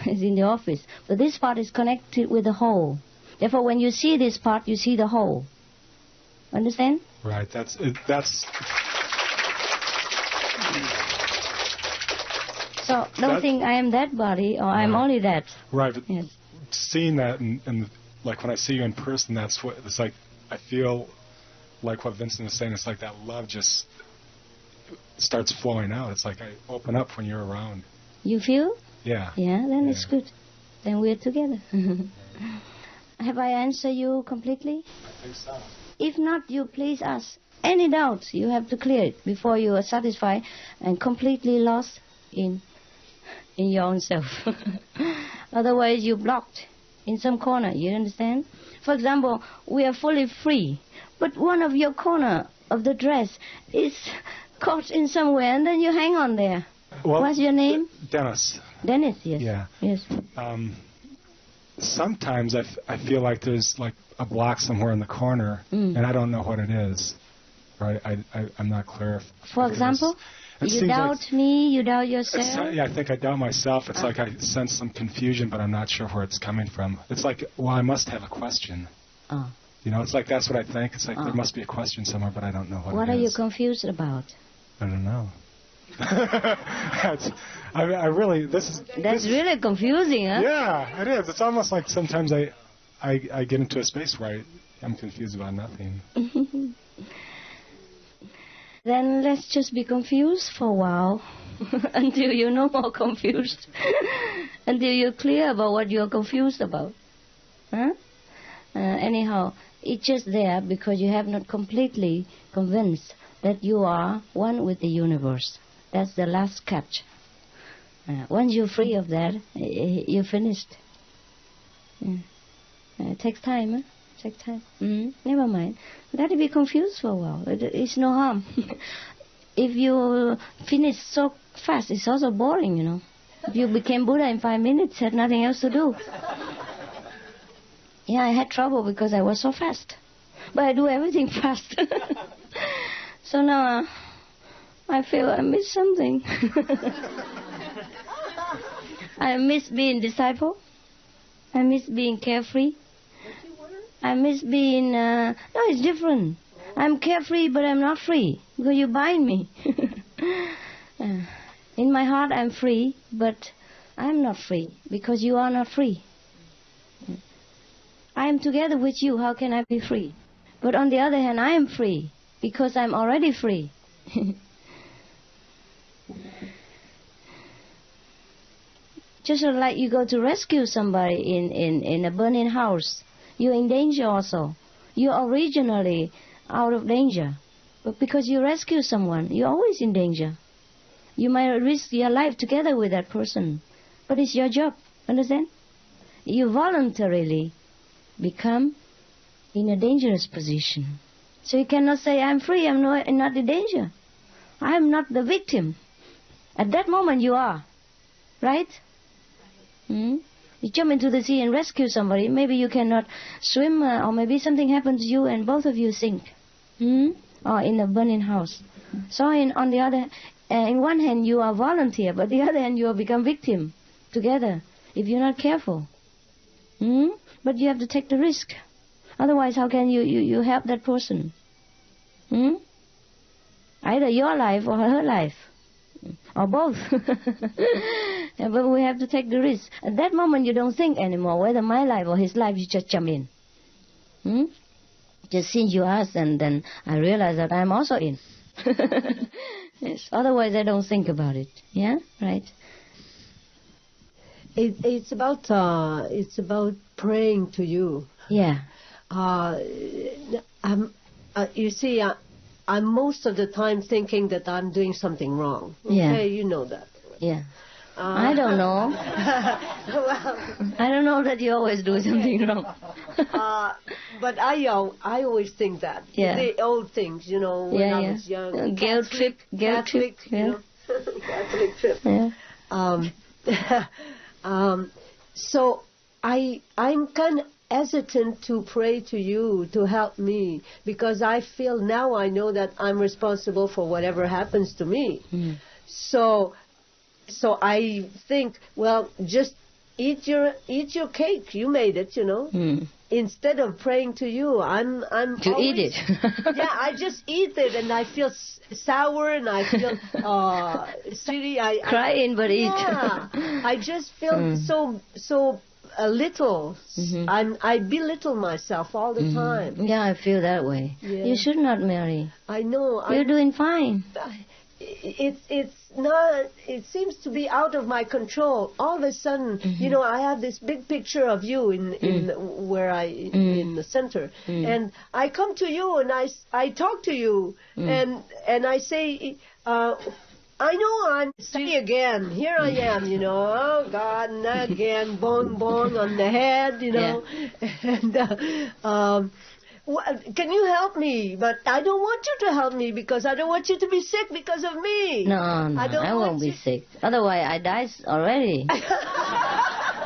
is in the office, but this part is connected with the whole. Therefore, when you see this part, you see the whole. Understand? Right. That's. So don't think I am that body or I'm only that. Right. But yes. Seeing that and like when I see you in person, that's what it's like. I feel like what Vincent was saying. It's like that love just starts flowing out. It's like I open up when you're around. You feel? Yeah. Yeah. Then it's good. Then we're together. Have I answered you completely? I think so. If not, you please ask. Any doubt, you have to clear it before you are satisfied and completely lost in your own self. Otherwise, you're blocked in some corner. You understand? For example, we are fully free, but one of your corner of the dress is caught in somewhere, and then you hang on there. Well, what's your name? Dennis. Dennis, yes. Yeah. Yes. Sometimes I feel like there's like a block somewhere in the corner, and I don't know what it is. Right? I'm not clear. For example, you doubt like me, you doubt yourself? Yeah, I think I doubt myself. It's like I sense some confusion, but I'm not sure where it's coming from. It's like, well, I must have a question. Oh. You know, it's like that's what I think. It's like there must be a question somewhere, but I don't know what it is. What are you confused about? I don't know. I really, That's really confusing, huh? Yeah, it is. It's almost like sometimes I get into a space where I'm confused about nothing. Then let's just be confused for a while until you're no more confused, until you're clear about what you're confused about. Huh? Anyhow, it's just there because you have not completely convinced that you are one with the universe. That's the last catch. Once you're free of that, you're finished. It takes time, huh? Take time. Never mind. Let it be confused for a while. It's no harm. If you finish so fast, it's also boring, you know. If you became Buddha in 5 minutes, had nothing else to do. Yeah, I had trouble because I was so fast. But I do everything fast. So now I feel I miss something. I miss being disciple. I miss being carefree. I miss being... no, it's different. I'm carefree, but I'm not free, because you bind me. In my heart, I'm free, but I'm not free, because you are not free. I am together with you, how can I be free? But on the other hand, I am free, because I'm already free. Just like you go to rescue somebody in a burning house, you're in danger also. You're originally out of danger. But because you rescue someone, you're always in danger. You might risk your life together with that person. But it's your job, understand? You voluntarily become in a dangerous position. So you cannot say, I'm free, I'm not in danger. I'm not the victim. At that moment you are. Right? You jump into the sea and rescue somebody. Maybe you cannot swim, or maybe something happens to you and both of you sink. Or in a burning house. So on the other, in one hand you are volunteer, but the other hand you will become victim together if you're not careful. But you have to take the risk. Otherwise, how can you help that person? Either your life or her life. Or both. But we have to take the risk. At that moment, you don't think anymore whether my life or his life, you just jump in. Just since you asked, and then I realize that I'm also in. Yes. Otherwise, I don't think about it. Yeah? Right? It's about praying to you. Yeah. You see, I'm most of the time thinking that I'm doing something wrong. Okay, yeah. You know that. Yeah. I don't know. I don't know that you always do something wrong. But I always think that. Yeah. The old things, you know, when I was young. Guilt trip. Catholic, Yeah. You know, Catholic trip. Yeah. So I'm kind of hesitant to pray to you to help me, because I feel now I know that I'm responsible for whatever happens to me. So I think, well, just eat your cake. You made it, you know. Instead of praying to you, I'm to always, eat it. Yeah, I just eat it, and I feel sour, and I feel silly. Crying, but eat. Yeah, I just feel so little. I belittle myself all the time. Yeah, I feel that way. Yeah. You should not marry. I know. You're doing fine. It's not. It seems to be out of my control. All of a sudden, you know, I have this big picture of you in the center, and I come to you and I talk to you, and I say, I know I'm silly again. Here I am, you know. Oh God, and again, bong on the head, you know, and. Can you help me? But I don't want you to help me, because I don't want you to be sick because of me. No, I won't be sick. Otherwise, I die already.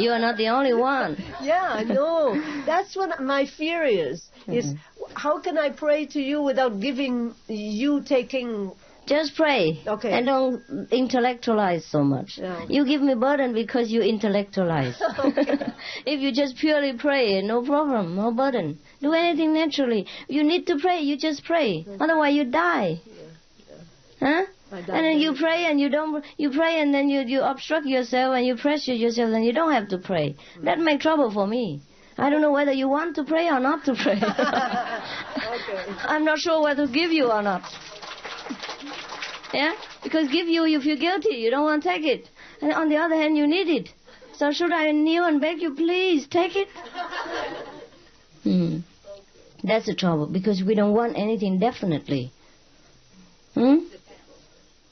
You are not the only one. Yeah, I know. That's what my fear is how can I pray to you without you taking Just pray. Okay. And don't intellectualize so much. Yeah. You give me burden because you intellectualize. Okay. If you just purely pray, no problem, no burden. Do anything naturally. You need to pray, you just pray. Otherwise you die. Huh? And then you pray and you pray and then you obstruct yourself and you pressure yourself and you don't have to pray. That makes trouble for me. I don't know whether you want to pray or not to pray. Okay. I'm not sure whether to give you or not. Yeah? Because give you feel guilty. You don't want to take it. And on the other hand, you need it. So should I kneel and beg you, please, take it? That's the trouble, because we don't want anything definitely.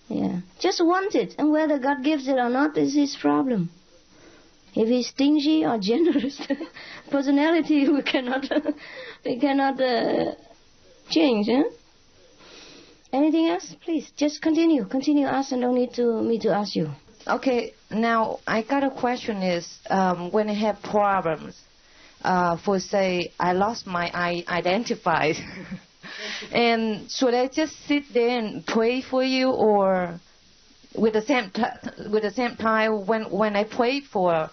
Yeah. Just want it. And whether God gives it or not is His problem. If He's stingy or generous, personality we cannot change. Huh? Anything else? Please, just continue. Continue ask and don't need me to ask you. Okay, now I got a question is, when I have problems, for say, I lost my identify, and should I just sit there and pray for you, or with the same time when I pray for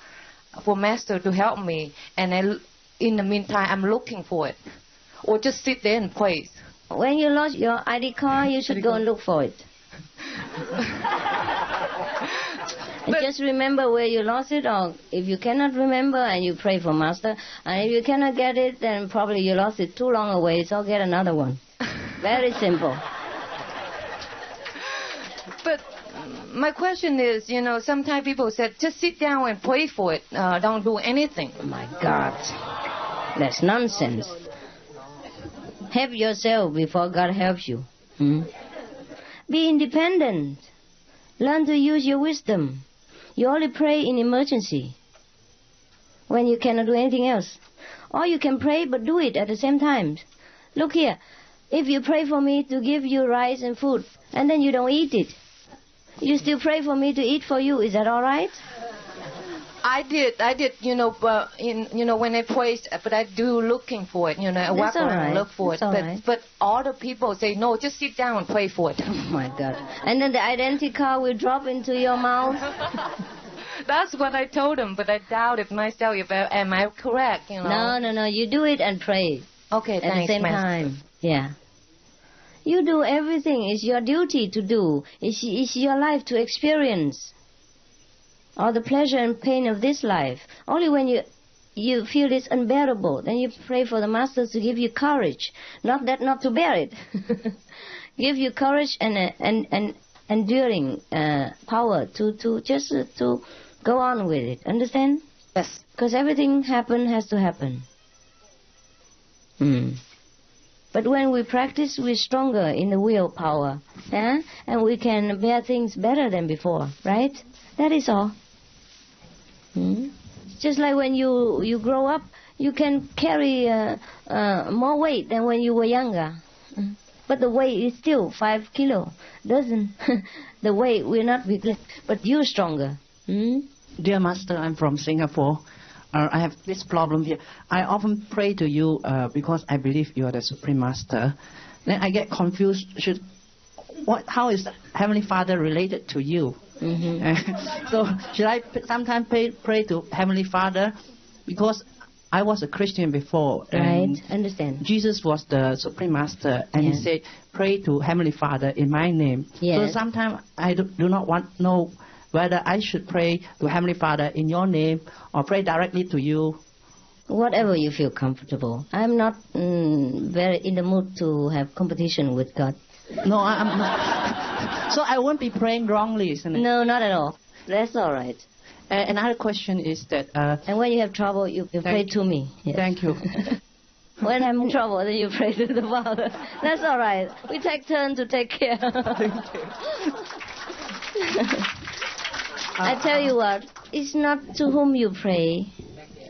Master to help me, and in the meantime I'm looking for it, or just sit there and pray? When you lost your ID card, you should go and look for it. And just remember where you lost it, or if you cannot remember, and you pray for Master, and if you cannot get it, then probably you lost it too long away, so get another one. Very simple. But my question is, sometimes people said, just sit down and pray for it, don't do anything. Oh my God, that's nonsense. Help yourself before God helps you. Be independent. Learn to use your wisdom. You only pray in emergency, when you cannot do anything else. Or you can pray but do it at the same time. Look here, if you pray for me to give you rice and food, and then you don't eat it, you still pray for me to eat for you. Is that all right? I did, but when I praise, but I do looking for it, I walk around and look for it. But all the people say, no, just sit down and pray for it. Oh my God. And then the identity card will drop into your mouth? That's what I told them, but I doubted myself. Am I correct, No, you do it and pray. Okay, thanks, at the same time. Yeah. You do everything. It's your duty to do. It's your life to experience. Or the pleasure and pain of this life. Only when you feel it's unbearable, then you pray for the Master to give you courage. Not to bear it. Give you courage and enduring power to just to go on with it. Understand? Yes. Because everything has to happen. But when we practice, we're stronger in the willpower. And we can bear things better than before. Right? That is all. Just like when you grow up, you can carry more weight than when you were younger. But the weight is still 5 kilo. The weight will not be less, but you're stronger. Dear Master, I'm from Singapore. I have this problem here. I often pray to you because I believe you are the Supreme Master. Then I get confused. How is Heavenly Father related to you? So should I sometimes pray to Heavenly Father? Because I was a Christian before. Right, understand. Jesus was the Supreme Master, and He said, pray to Heavenly Father in my name. So sometimes I do not know whether I should pray to Heavenly Father in your name or pray directly to you. Whatever you feel comfortable. I'm not very in the mood to have competition with God. No, I'm not. So I won't be praying wrongly, isn't it? No, not at all. That's all right. Another question is that... and when you have trouble, you pray to me. Yes. Thank you. When I'm in trouble, then you pray to the Father. That's all right. We take turns to take care. Thank you. I tell you what, it's not to whom you pray.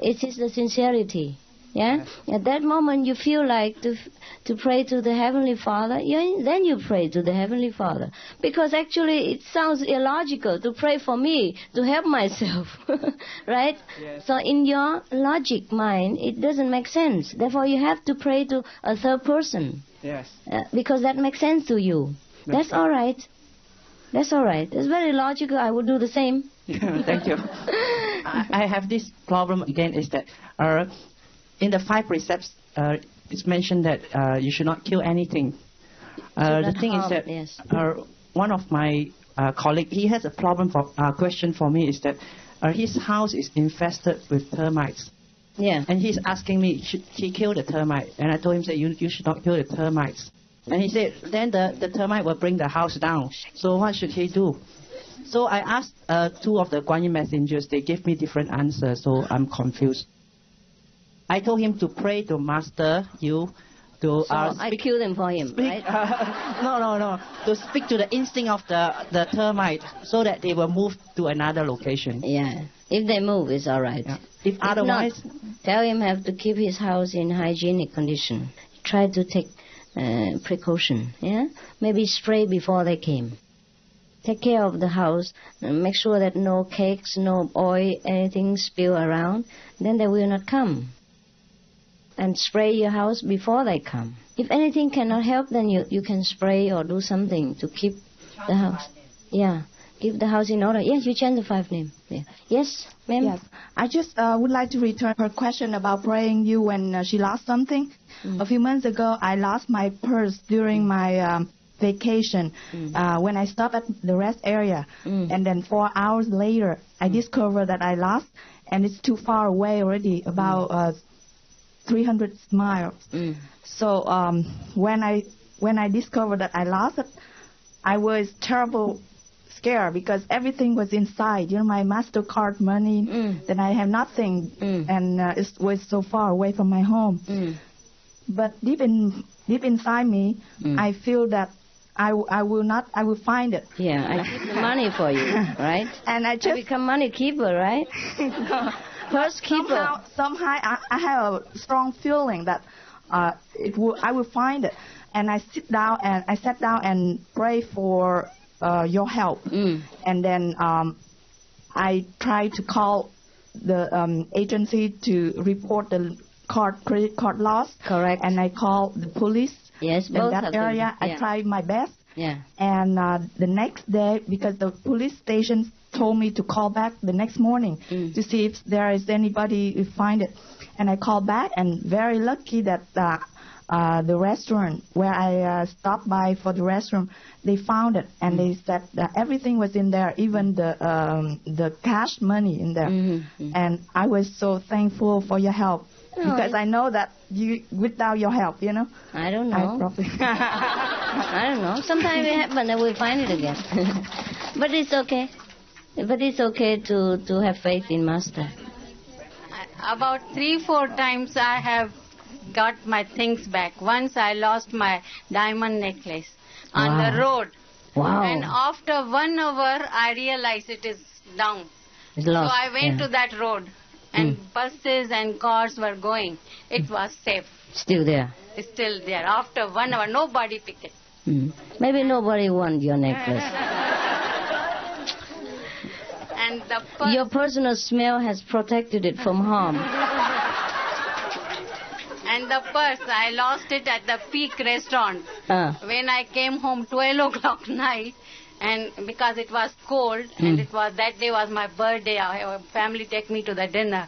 It is the sincerity. Yeah? At that moment you feel like to pray to the Heavenly Father, then you pray to the Heavenly Father. Because actually it sounds illogical to pray for me, to help myself. Right? Yes. So in your logic mind, it doesn't make sense. Therefore you have to pray to a third person. Yes. Because that makes sense to you. That's all right. That's all right. It's very logical. I would do the same. Thank you. I have this problem again is that in the 5 precepts, it's mentioned that you should not kill anything. The thing is that one of my colleagues, he has a problem question for me is that his house is infested with termites. Yeah. And he's asking me, should he kill the termite? And I told him that you should not kill the termites. And he said, then the termite will bring the house down. So what should he do? So I asked 2 of the Guan Yin messengers. They gave me different answers, so I'm confused. I told him to pray to Master you. To, I killed him for him, right? No. To speak to the instinct of the termite so that they will move to another location. Yeah. If they move, it's all right. Yeah. If otherwise... not, tell him have to keep his house in hygienic condition. Try to take precaution, yeah? Maybe spray before they came. Take care of the house. Make sure that no cakes, no oil, anything spill around. Then they will not come. And spray your house before they come. If anything cannot help, then you can spray or do something to keep the house. Yeah, keep the house in order. Yes, you chant the 5 names. Yeah. Yes, ma'am? Yes. I just would like to return her question about praying you when she lost something. A few months ago, I lost my purse during my vacation when I stopped at the rest area. And then 4 hours later, I discovered that I lost, and it's too far away already, about 300 miles. So when I discovered that I lost it, I was terrible scared because everything was inside. You know, my MasterCard money. Then I have nothing, and it was so far away from my home. But deep inside me, I feel that I will find it. Yeah, I keep the money for you, right? And I become money keeper, right? Purse keeper. Somehow I have a strong feeling that I will find it. And I sat down and pray for your help. And then I tried to call the agency to report the credit card loss. Correct. And I called the police. Yes, in that area. I tried my best. Yeah. And the next day, because the police station told me to call back the next morning to see if there is anybody who find it. And I called back, and very lucky that the restaurant where I stopped by for the restroom, they found it, and they said that everything was in there, even the cash money in there. And I was so thankful for your help. Because I know that without your help, you know. I don't know. I don't know. Sometimes it happens and we find it again. But it's okay. But it's okay to have faith in Master. About 3-4 times I have got my things back. Once I lost my diamond necklace on the road. Wow. And after 1 hour I realized it is down. It's lost. So I went to that road. And buses and cars were going. It was safe. Still there. It's still there. After 1 hour, nobody picked it. Maybe nobody want your necklace. And the purse, your personal smell has protected it from harm. And the purse, I lost it at the Peak restaurant. When I came home 12 o'clock night. And because it was cold, and that day was my birthday, our family take me to the dinner.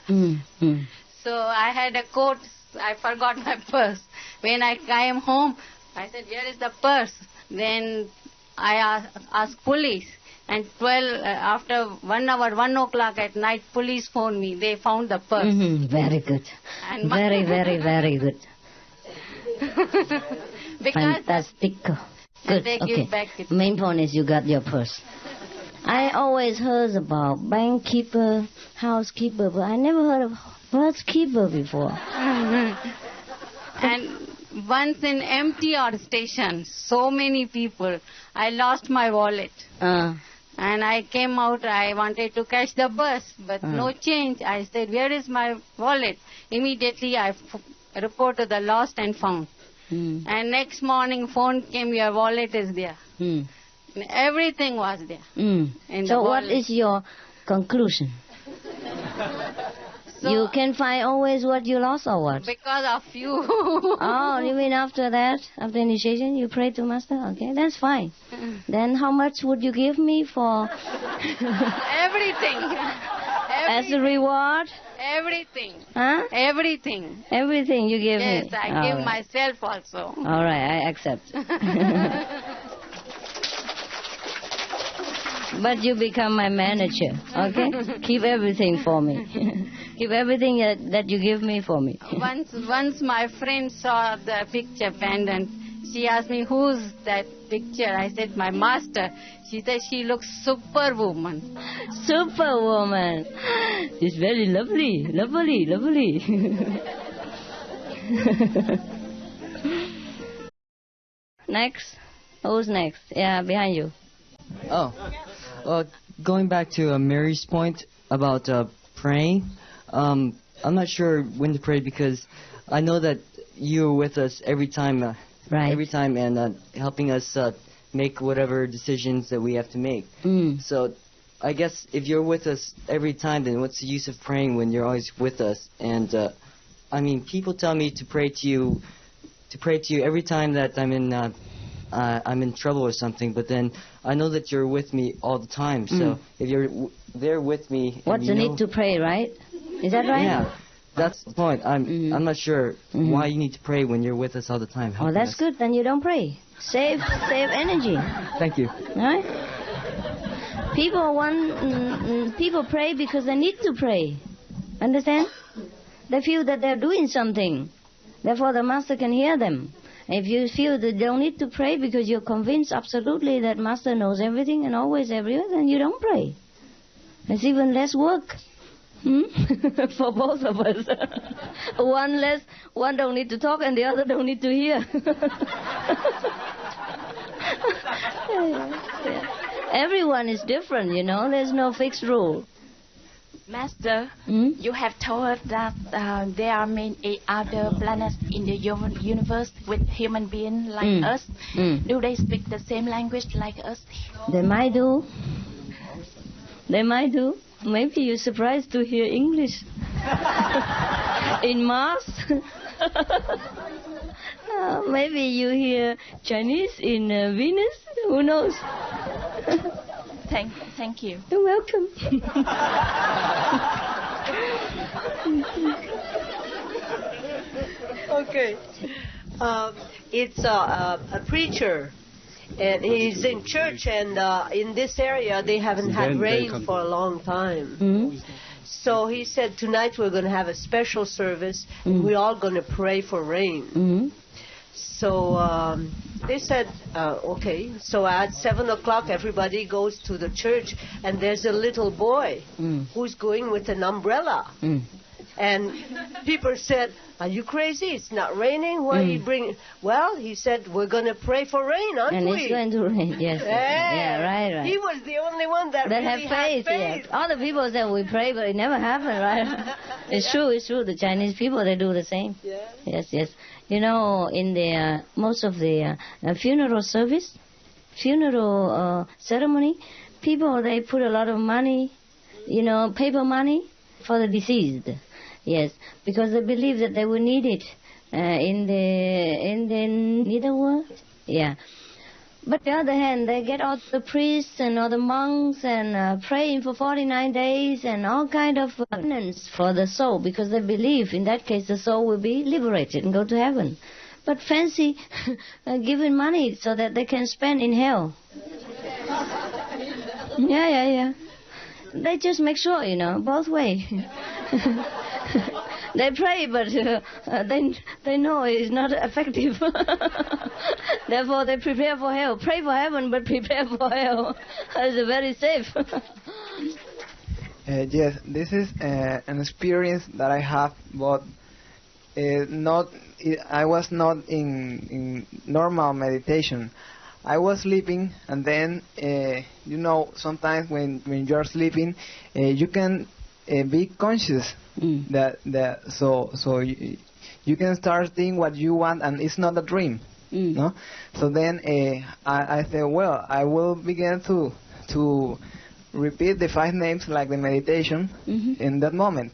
So I had a coat, I forgot my purse. When I came home, I said, where is the purse? Then I asked police. And after 1 hour, 1 o'clock at night, police phoned me. They found the purse. Very good. And very, very, very good. Fantastic. Good. Okay. Main point is you got your purse. I always heard about bank keeper, housekeeper, but I never heard of purse keeper before. And once in MTR station, so many people, I lost my wallet. And I came out, I wanted to catch the bus, but no change. I said, where is my wallet? Immediately I reported the lost and found. And next morning phone came, your wallet is there. Everything was there. So what is your conclusion? So you can find always what you lost or what? because of you. Oh, you mean after that, after initiation, you pray to Master? Okay, that's fine. Then how much would you give me for... Everything. As a reward? Everything. Huh? Everything. Everything you give me? Yes, I All give right. myself also. All right, I accept. But you become my manager, okay? Keep everything for me. Keep everything that you give me for me. Once my friend saw the picture pendant, she asked me, who's that picture? I said, my master. She said, she looks superwoman. Superwoman. She's very lovely, lovely, lovely. Next. Who's next? Yeah, behind you. Oh, going back to Mary's point about praying, I'm not sure when to pray because I know that you're with us every time, right? Every time, and helping us make whatever decisions that we have to make. So, I guess if you're with us every time, then what's the use of praying when you're always with us? And I mean, people tell me to pray to you every time that I'm in trouble or something, but then I know that you're with me all the time. So if you're there with me, what's the need to pray, right? Is that right? Yeah, that's the point. I'm not sure why you need to pray when you're with us all the time. Oh, that's good. Then you don't pray. Save energy. Thank you. Right? People pray because they need to pray. Understand? They feel that they're doing something. Therefore, the Master can hear them. If you feel that you don't need to pray because you're convinced absolutely that Master knows everything and always everywhere, then you don't pray. It's even less work. For both of us. One don't need to talk and the other don't need to hear. Everyone is different, you know. There's no fixed rule. Master, you have told us that there are many other planets in the universe with human beings like us. Do they speak the same language like us? They might do. They might do. Maybe you're surprised to hear English in Mars. Maybe you hear Chinese in Venus. Who knows? Thank you. You're welcome. Okay. It's a preacher. And he's in church, and in this area they haven't had rain for a long time. So he said, tonight we're going to have a special service, and we're all going to pray for rain. So they said, okay. So at 7 o'clock, everybody goes to the church, and there's a little boy who's going with an umbrella. And people said, are you crazy? It's not raining. Why are you bringing... Well, he said, we're going to pray for rain, aren't we? And it's going to rain, yes. Yeah, right. He was the only one that really have faith. Yes. Other people say we pray, but it never happened, right? It's true. The Chinese people, they do the same. Yeah. Yes. You know, in the most of the funeral ceremony, people, they put a lot of money, paper money for the deceased. Yes, because they believe that they will need it in the netherworld. Yeah. But on the other hand, they get all the priests and all the monks and praying for 49 days and all kind of penance for the soul, because they believe in that case the soul will be liberated and go to heaven. But fancy giving money so that they can spend in hell. Yeah. They just make sure, both ways. They pray, but they know it's not effective. Therefore, they prepare for hell. Pray for heaven, but prepare for hell. It's very safe. Yes, this is an experience that I have, but I was not in normal meditation. I was sleeping, and then sometimes when you're sleeping, you can be conscious so you can start seeing what you want, and it's not a dream. No. So then I said, well, I will begin to repeat the 5 names like the meditation in that moment.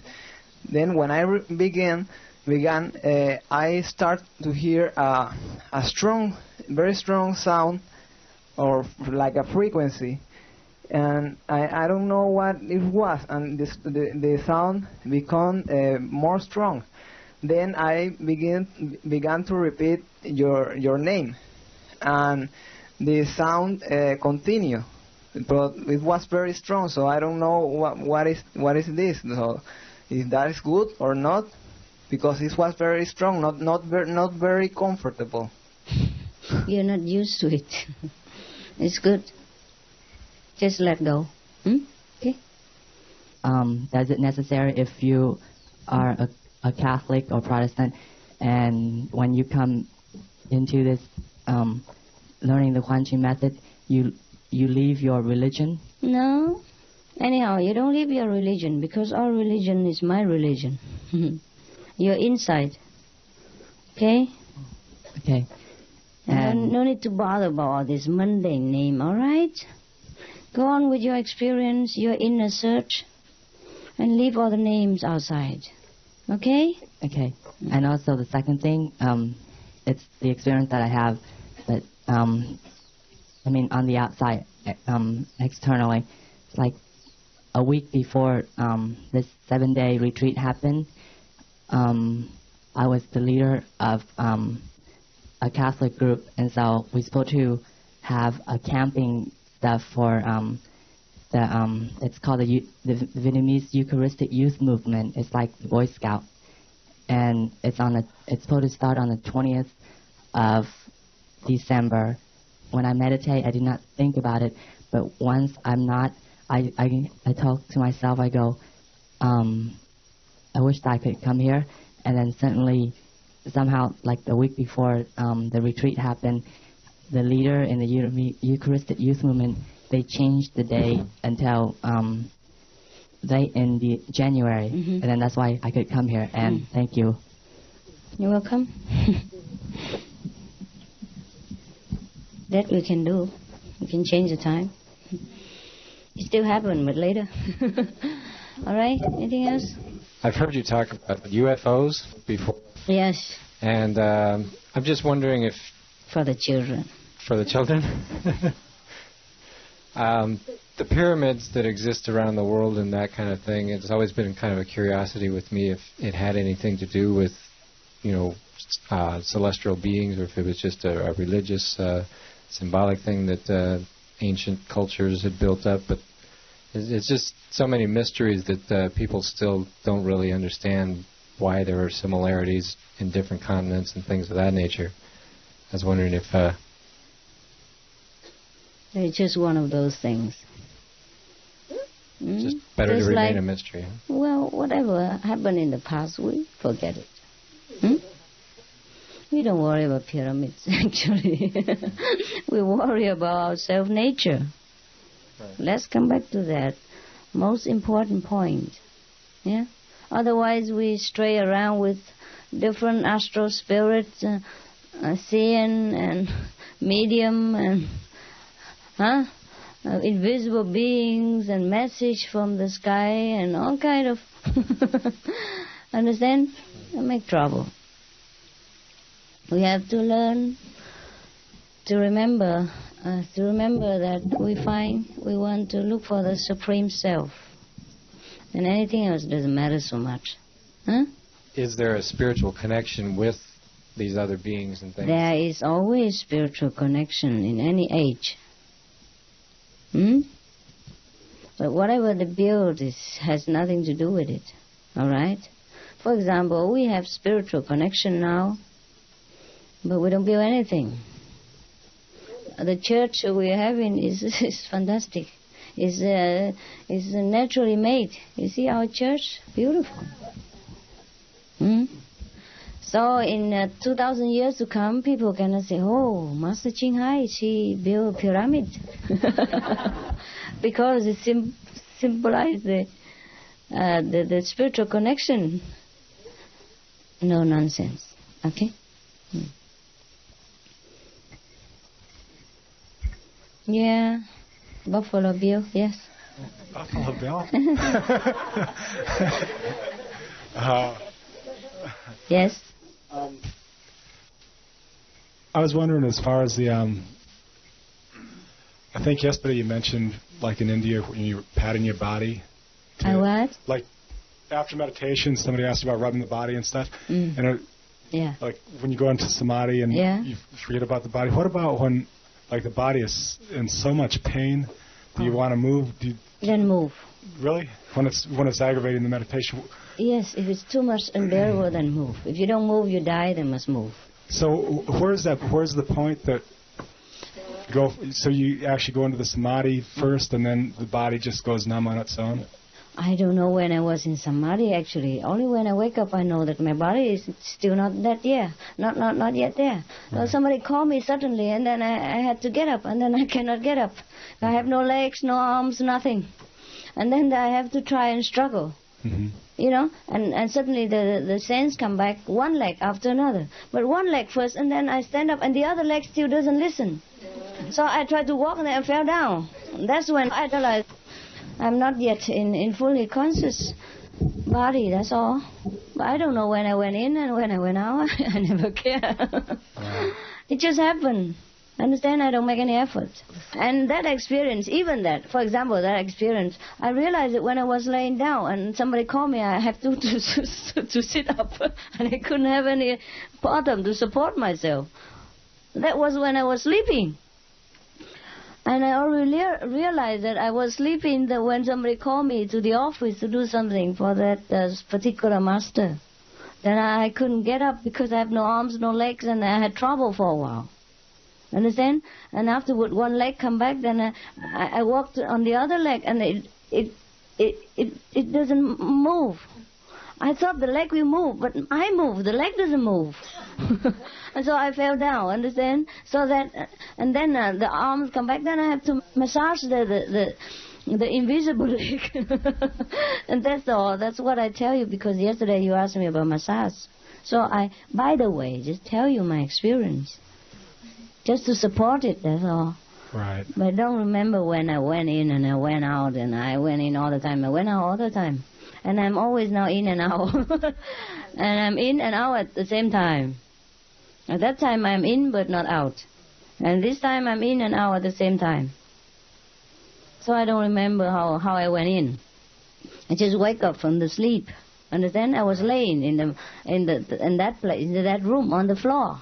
Then when I began, I start to hear a strong, very strong sound, or like a frequency, and I don't know what it was, and the sound become more strong. Then I began to repeat your name, and the sound continued, but it was very strong. So I don't know what is this. So if that is good or not, because it was very strong, not very comfortable. You're not used to it. It's good. Just let go. Okay. Is it necessary if you are a Catholic or Protestant, and when you come into this learning the Huanqing method, you leave your religion? No. Anyhow, you don't leave your religion, because our religion is my religion. You're inside. Okay? Okay. And no need to bother about all this mundane name, all right? Go on with your experience, your inner search, and leave all the names outside. Okay? Okay. And also the second thing, it's the experience that I have, but I mean on the outside, externally, it's like a week before this 7-day retreat happened, I was the leader of a Catholic group, and so we're supposed to have a camping stuff for it's called the Vietnamese Eucharistic Youth Movement. It's like the Boy Scout, and it's supposed to start on the 20th of December. When I meditate, I do not think about it, but once I'm not, I talk to myself. I go, I wish that I could come here, and then suddenly, somehow, like the week before the retreat happened, the leader in the Eucharistic Youth Movement, they changed the day until in the January, and then that's why I could come here. And thank you. You're welcome. That we can do. We can change the time. It still happen, but later. All right. Anything else? I've heard you talk about UFOs before. Yes. And I'm just wondering if... For the children. For the children? The pyramids that exist around the world and that kind of thing, it's always been kind of a curiosity with me if it had anything to do with, celestial beings, or if it was just a religious, symbolic thing that ancient cultures had built up. But it's just so many mysteries that people still don't really understand why there are similarities in different continents and things of that nature. I was wondering if... It's just one of those things. Just better to remain a mystery. Huh? Well, whatever happened in the past, we forget it. We don't worry about pyramids, actually. We worry about our self-nature. Right. Let's come back to that most important point. Yeah. Otherwise, we stray around with different astral spirits, seeing and medium and invisible beings and message from the sky and all kind of understand? Make trouble. We have to learn to remember that we want to look for the Supreme Self, and anything else doesn't matter so much. Is there a spiritual connection with these other beings and things? There is always spiritual connection in any age. But whatever the build is has nothing to do with it. All right? For example, we have spiritual connection now, but we don't build anything. The church we are having is fantastic. Is naturally made. You see our church? Beautiful. So in 2,000 years to come, people cannot say, "Oh, Master Ching Hai, she built a pyramid," because it symbolizes the spiritual connection. No nonsense. Okay. Yeah, Buffalo Bill. Yes. Buffalo Bill. Yes? I was wondering, as far as the, I think yesterday you mentioned, like in India, when you were patting your body. What? Like, after meditation, somebody asked you about rubbing the body and stuff. And like, when you go into samadhi and you forget about the body. What about when, like, the body is in so much pain? Do you want to move? Then move. Really? When it's aggravating the meditation? Yes, if it's too much unbearable, then move. If you don't move, you die, then must move. So where's the point that so you actually go into the samadhi first and then the body just goes numb on its own? I don't know when I was in samadhi, actually. Only when I wake up I know that my body is still not yet there. Right. Somebody called me suddenly and then I had to get up and then I cannot get up. I have no legs, no arms, nothing. And then I have to try and struggle. You know, and suddenly the sense come back, one leg after another. But one leg first, and then I stand up, and the other leg still doesn't listen. So I tried to walk, and I fell down. That's when I realized I'm not yet in fully conscious body, that's all. But I don't know when I went in and when I went out. I never care. It just happened. Understand? I don't make any effort. And that experience, even that, for example, that experience, I realized it when I was laying down and somebody called me, I have to sit up and I couldn't have any bottom to support myself. That was when I was sleeping. And I already realized that I was sleeping when somebody called me to the office to do something for that particular master. Then I couldn't get up because I have no arms, no legs, and I had trouble for a while. Understand? And afterward, one leg come back. Then I walked on the other leg, and it doesn't move. I thought the leg will move, but I move. The leg doesn't move, and so I fell down. Understand? So that, and then the arms come back. Then I have to massage the invisible leg, and that's all. That's what I tell you because yesterday you asked me about massage. So by the way, just tell you my experience. Just to support it, that's all. Right. But I don't remember when I went in and I went out and I went in all the time. I went out all the time. And I'm always now in and out. And I'm in and out at the same time. At that time I'm in but not out. And this time I'm in and out at the same time. So I don't remember how I went in. I just wake up from the sleep. Understand? I was laying in that place, in that room on the floor.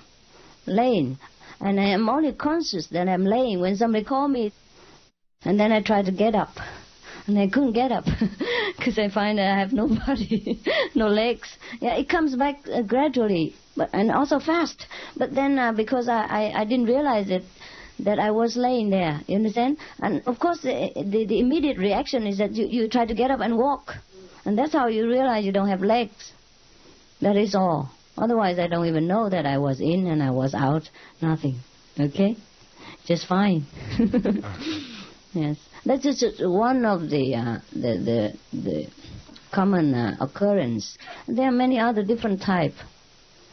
Laying. And I am only conscious that I'm laying when somebody called me. And then I tried to get up. And I couldn't get up because I find that I have no body, no legs. Yeah, it comes back gradually and also fast. But then because I didn't realize it, that I was laying there. You understand? And of course the immediate reaction is that you try to get up and walk. And that's how you realize you don't have legs. That is all. Otherwise, I don't even know that I was in and I was out. Nothing. Okay? Just fine. Yes. That's just one of the common occurrence. There are many other different type.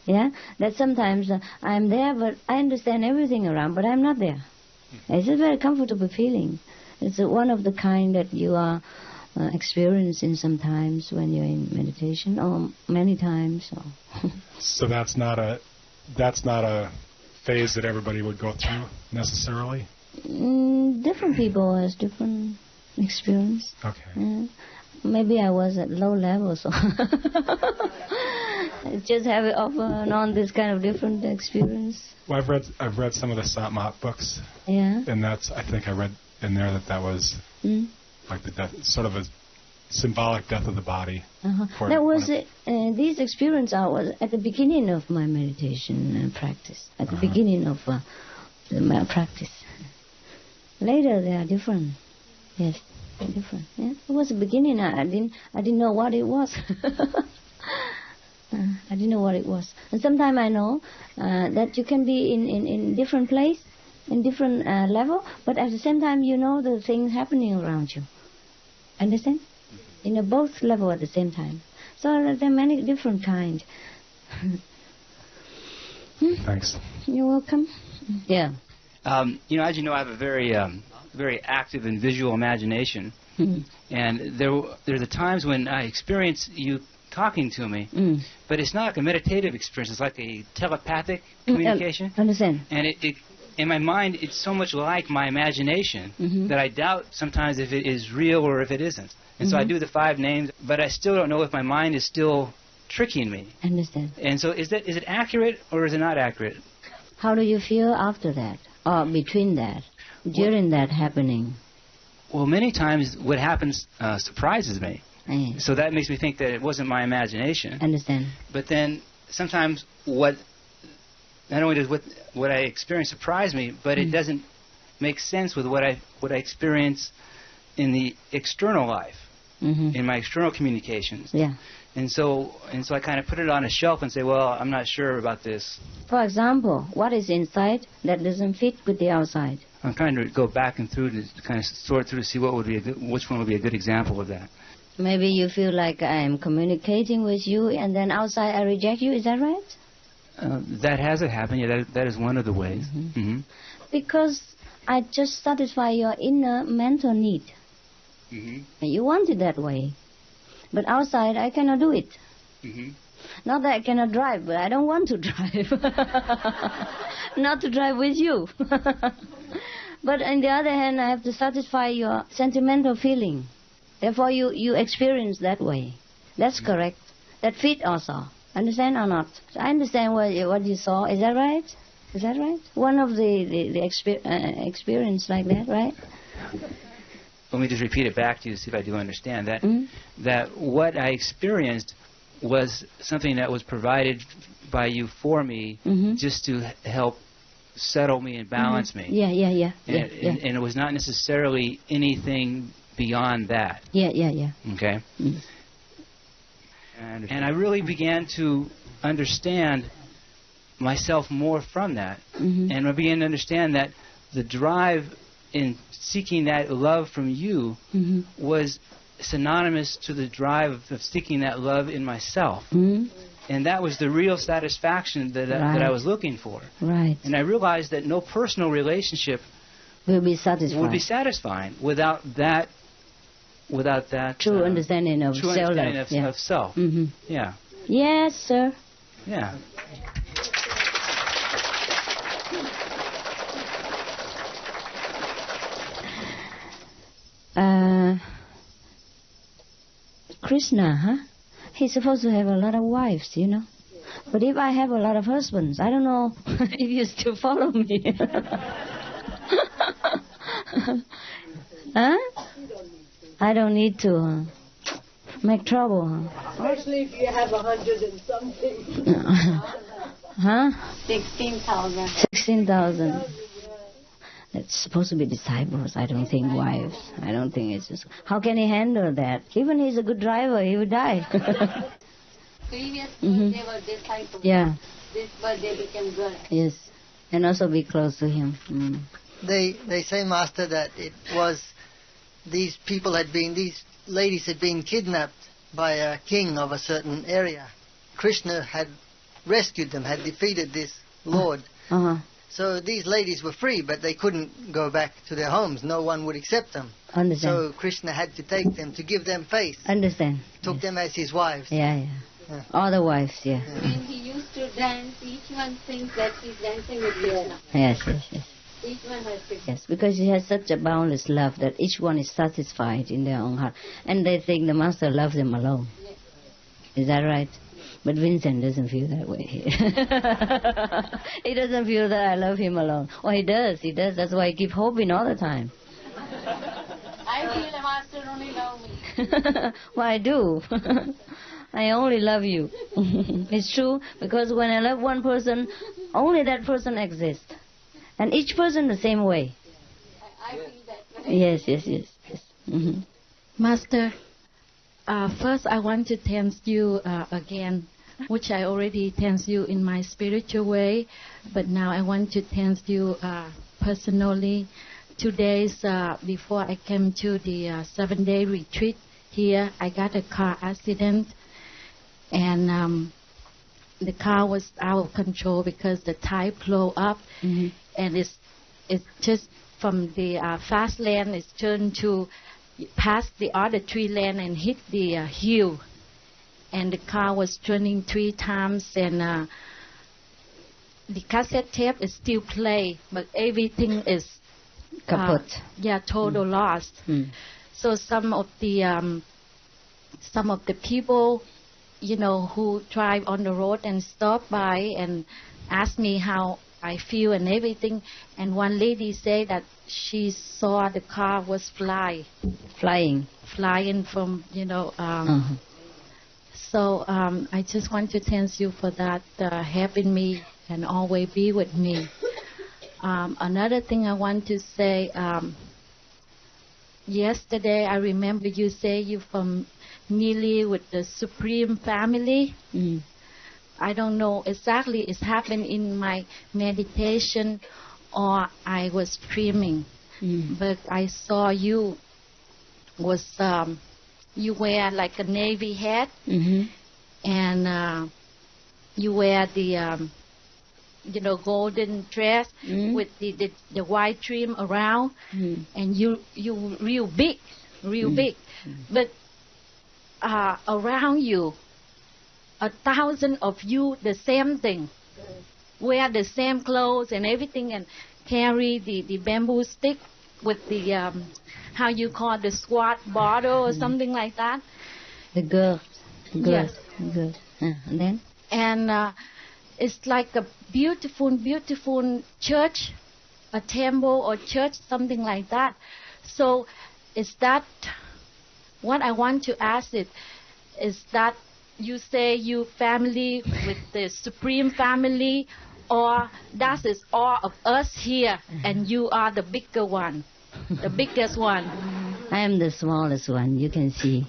Yeah? That sometimes I'm there, but I understand everything around, but I'm not there. It's a very comfortable feeling. It's one of the kind that you are experiencing sometimes when you're in meditation, or many times. So that's not a phase that everybody would go through necessarily? Different people has different experience. Okay. Maybe I was at low level, so I just have it off and on this kind of different experience. Well, I've read some of the Satmat books. Yeah. And I think I read in there that was like the death, sort of a symbolic death of the body. That was these experiences was at the beginning of my meditation practice. At the beginning of my practice. Later they are different. Yes, they're different. Yeah, it was the beginning. I didn't know what it was. I didn't know what it was. And sometimes I know that you can be in different place, in different level, but at the same time you know the things happening around you. Understand? In both level at the same time. So there are many different kind. Thanks. You're welcome. Yeah. As you know, I have a very active and visual imagination. And there are the times when I experience you talking to me, but it's not like a meditative experience. It's like a telepathic communication. Understand. And it in my mind, it's so much like my imagination that I doubt sometimes if it is real or if it isn't. And so I do the 5 names, but I still don't know if my mind is still tricking me. Understand. And so is it accurate or is it not accurate? How do you feel after that, or between that, during that happening? Well, many times what happens surprises me. So that makes me think that it wasn't my imagination. Understand. But then sometimes not only does what I experience surprise me, but it doesn't make sense with what I experience in the external life, in my external communications. Yeah. And so I kind of put it on a shelf and say, well, I'm not sure about this. For example, what is inside that doesn't fit with the outside? I'm trying to go back and through to kind of sort through to see which one would be a good example of that. Maybe you feel like I'm communicating with you, and then outside I reject you. Is that right? That hasn't happened. Yeah, that is one of the ways. Because I just satisfy your inner mental need. And you want it that way. But outside, I cannot do it. Not that I cannot drive, but I don't want to drive. Not to drive with you. But on the other hand, I have to satisfy your sentimental feeling. Therefore, you experience that way. That's correct. That fit also. Understand or not? I understand what you saw. Is that right? Is that right? One of the experience like that, right? Let me just repeat it back to you to see if I do understand. That what I experienced was something that was provided by you for me just to help settle me and balance me. Yeah. And it was not necessarily anything beyond that. Yeah. Okay? And I really began to understand myself more from that. And I began to understand that the drive in seeking that love from you was synonymous to the drive of seeking that love in myself. And that was the real satisfaction that I was looking for. Right. And I realized that no personal relationship will be satisfying without that true understanding of self. Of self. Yeah. Yes, sir. Yeah. Krishna, huh? He's supposed to have a lot of wives, you know. But if I have a lot of husbands, I don't know if you still follow me. Huh? I don't need to make trouble. Especially if you have 100 and something. Huh? 16,000. 16,000. It's supposed to be disciples. I don't think wives. I don't think it's just... How can he handle that? Even he's a good driver, he would die. Previous birth they were disciples. Yeah. This birth they became good. Yes. And also be close to him. They say, Master, that it was these ladies had been kidnapped by a king of a certain area. Krishna had rescued them, had defeated this lord. So these ladies were free, but they couldn't go back to their homes. No one would accept them. Understand. So Krishna had to take them to give them faith. Understand. Took them as his wives. Yeah. All the wives, yeah. When he used to dance, each one thinks that he's dancing with Leela. Yes. Each one has to. Yes, because he has such a boundless love that each one is satisfied in their own heart. And they think the master loves them alone. Yes. Is that right? But Vincent doesn't feel that way. He doesn't feel that I love him alone. Oh, he does. That's why I keep hoping all the time. I feel the master only loves me. Well, I do. I only love you. It's true, because when I love one person, only that person exists. And each person the same way. I feel that way. Yes. Master, first I want to thank you again, which I already thank you in my spiritual way, but now I want to thank you personally. 2 days before I came to the 7-day retreat here, I got a car accident, and the car was out of control because the tire blew up, and it's just from the fast lane, it's turned to past the other 3 lane and hit the hill. and the car was turning 3 times, and the cassette tape is still play, but everything is kaput. Total loss. So some of the people, who drive on the road and stop by and ask me how I feel and everything, and one lady said that she saw the car was flying from, So I just want to thank you for that, helping me and always be with me. Another thing I want to say, yesterday I remember you say you from nearly with the Supreme family. I don't know exactly it's happened in my meditation or I was dreaming, but I saw you was you wear like a navy hat, and you wear the golden dress with the white trim around, and you real big, but around you 1,000 of you the same thing, wear the same clothes and everything, and carry the bamboo stick with the how you call the squat bottle or something like that. The girl. Yes. And then? And it's like a beautiful church, a temple or church, something like that. So is that what I want to ask it? Is that you say you family with the Supreme family, or that is all of us here and you are the bigger one, the biggest one? I am the smallest one, you can see.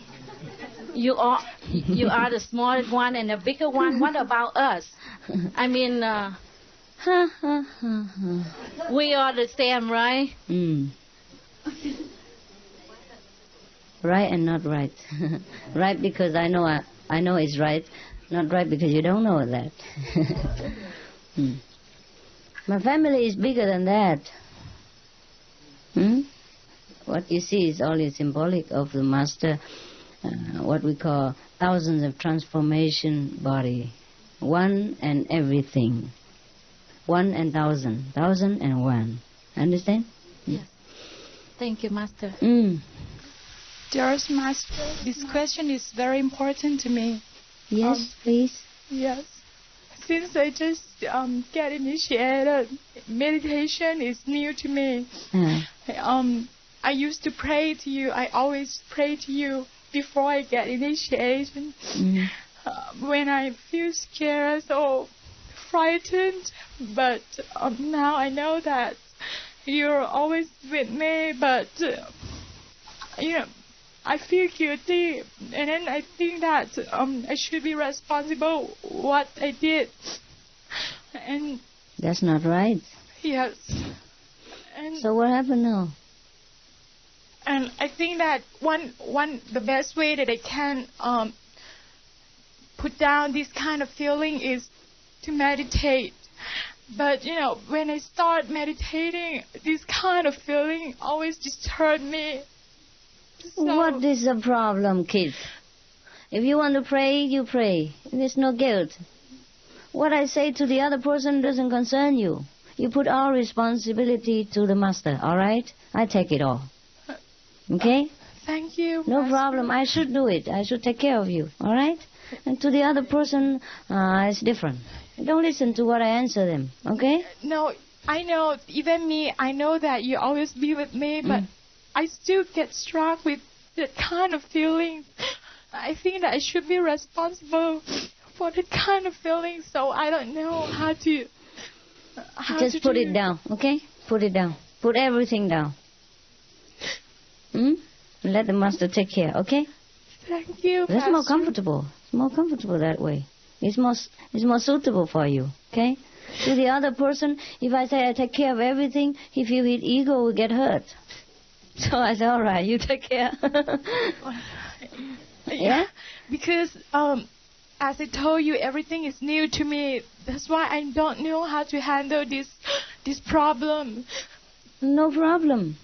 You are the smallest one and the bigger one. What about us? I mean, we are the same, right? Right and not right. Right because I know it's right. Not right because you don't know that. My family is bigger than that. What you see is only symbolic of the Master, what we call thousands of transformation body. One and everything. 1 and 1,000. 1,000 and 1. Understand? Yes. Thank you, Master. Dearest Master, this question is very important to me. Yes, please. Yes. Since I just get initiated, meditation is new to me. I used to pray to you. I always pray to you before I get initiation. When I feel scared or frightened, but now I know that you're always with me, but I feel guilty, and then I think that I should be responsible what I did. And that's not right. Yes. And so what happened now? And I think that the best way that I can put down this kind of feeling is to meditate. But when I start meditating, this kind of feeling always disturbs me. So what is the problem, kid? If you want to pray, you pray. There's no guilt. What I say to the other person doesn't concern you. You put all responsibility to the Master, all right? I take it all. Okay? Thank you. No problem. I should do it. I should take care of you, all right? And to the other person, it's different. Don't listen to what I answer them, okay? No, I know. Even me, I know that you always be with me, but I still get struck with that kind of feeling. I think that I should be responsible for that kind of feeling, so I don't know how to... Just put it down, okay? Put it down. Put everything down. Let the Master take care, okay? Thank you, That's Pastor. more comfortable. It's more comfortable that way. It's more suitable for you, okay? To the other person, if I say I take care of everything, if you hit ego, will get hurt. So I said, all right, you take care. Yeah? Because, as I told you, everything is new to me. That's why I don't know how to handle this problem. No problem.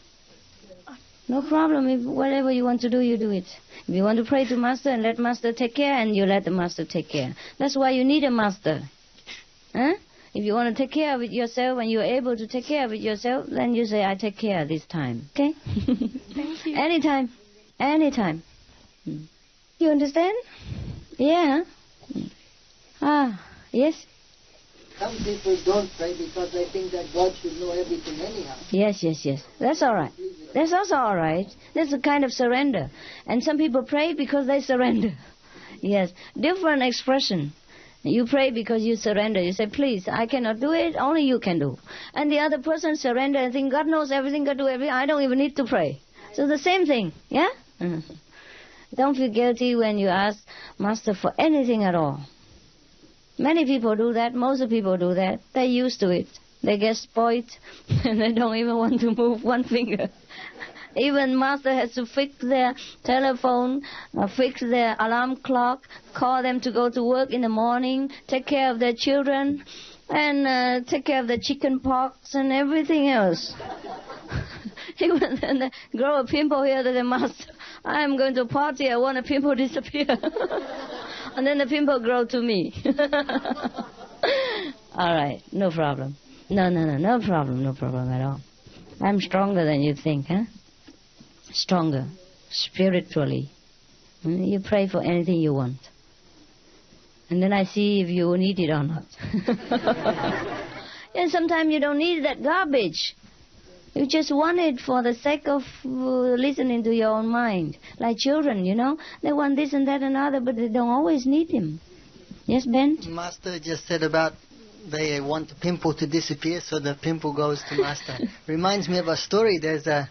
No problem. If whatever you want to do, you do it. If you want to pray to Master and let Master take care, and you let the Master take care. That's why you need a Master. Huh? If you want to take care of it yourself and you're able to take care of it yourself, then you say, I take care this time. Okay? Thank you. Anytime. Anytime. You understand? Yeah. Yes? Some people don't pray because they think that God should know everything anyhow. Yes. That's all right. That's also all right. That's a kind of surrender. And some people pray because they surrender. Yes. Different expression. You pray because you surrender. You say, please, I cannot do it. Only you can do. And the other person surrender and think, God knows everything, God do everything. I don't even need to pray. So the same thing. Yeah? Don't feel guilty when you ask Master for anything at all. Many people do that. Most of people do that. They're used to it. They get spoiled and they don't even want to move one finger. Even Master has to fix their telephone, fix their alarm clock, call them to go to work in the morning, take care of their children, and take care of the chicken pox and everything else. Even then they grow a pimple here to the Master. I'm going to party, I want a pimple disappear. And then the pimple grow to me. All right, no problem. No problem at all. I'm stronger than you think, huh? Stronger, spiritually. You pray for anything you want. And then I see if you need it or not. And sometimes you don't need that garbage. You just want it for the sake of listening to your own mind. Like children, they want this and that and other, but they don't always need him. Yes, Ben? Master just said about they want the pimple to disappear, so the pimple goes to Master. Reminds me of a story. There's a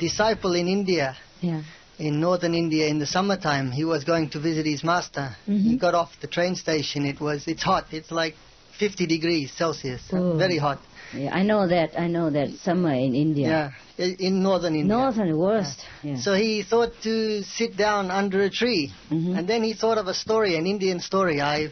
disciple in India, in northern India, in the summertime. He was going to visit his Master. He got off the train station. It's hot. It's like 50 degrees Celsius. Very hot. Yeah, I know that somewhere in India. Yeah, in northern India. Northern, worst. Yeah. So he thought to sit down under a tree. And then he thought of a story, an Indian story. I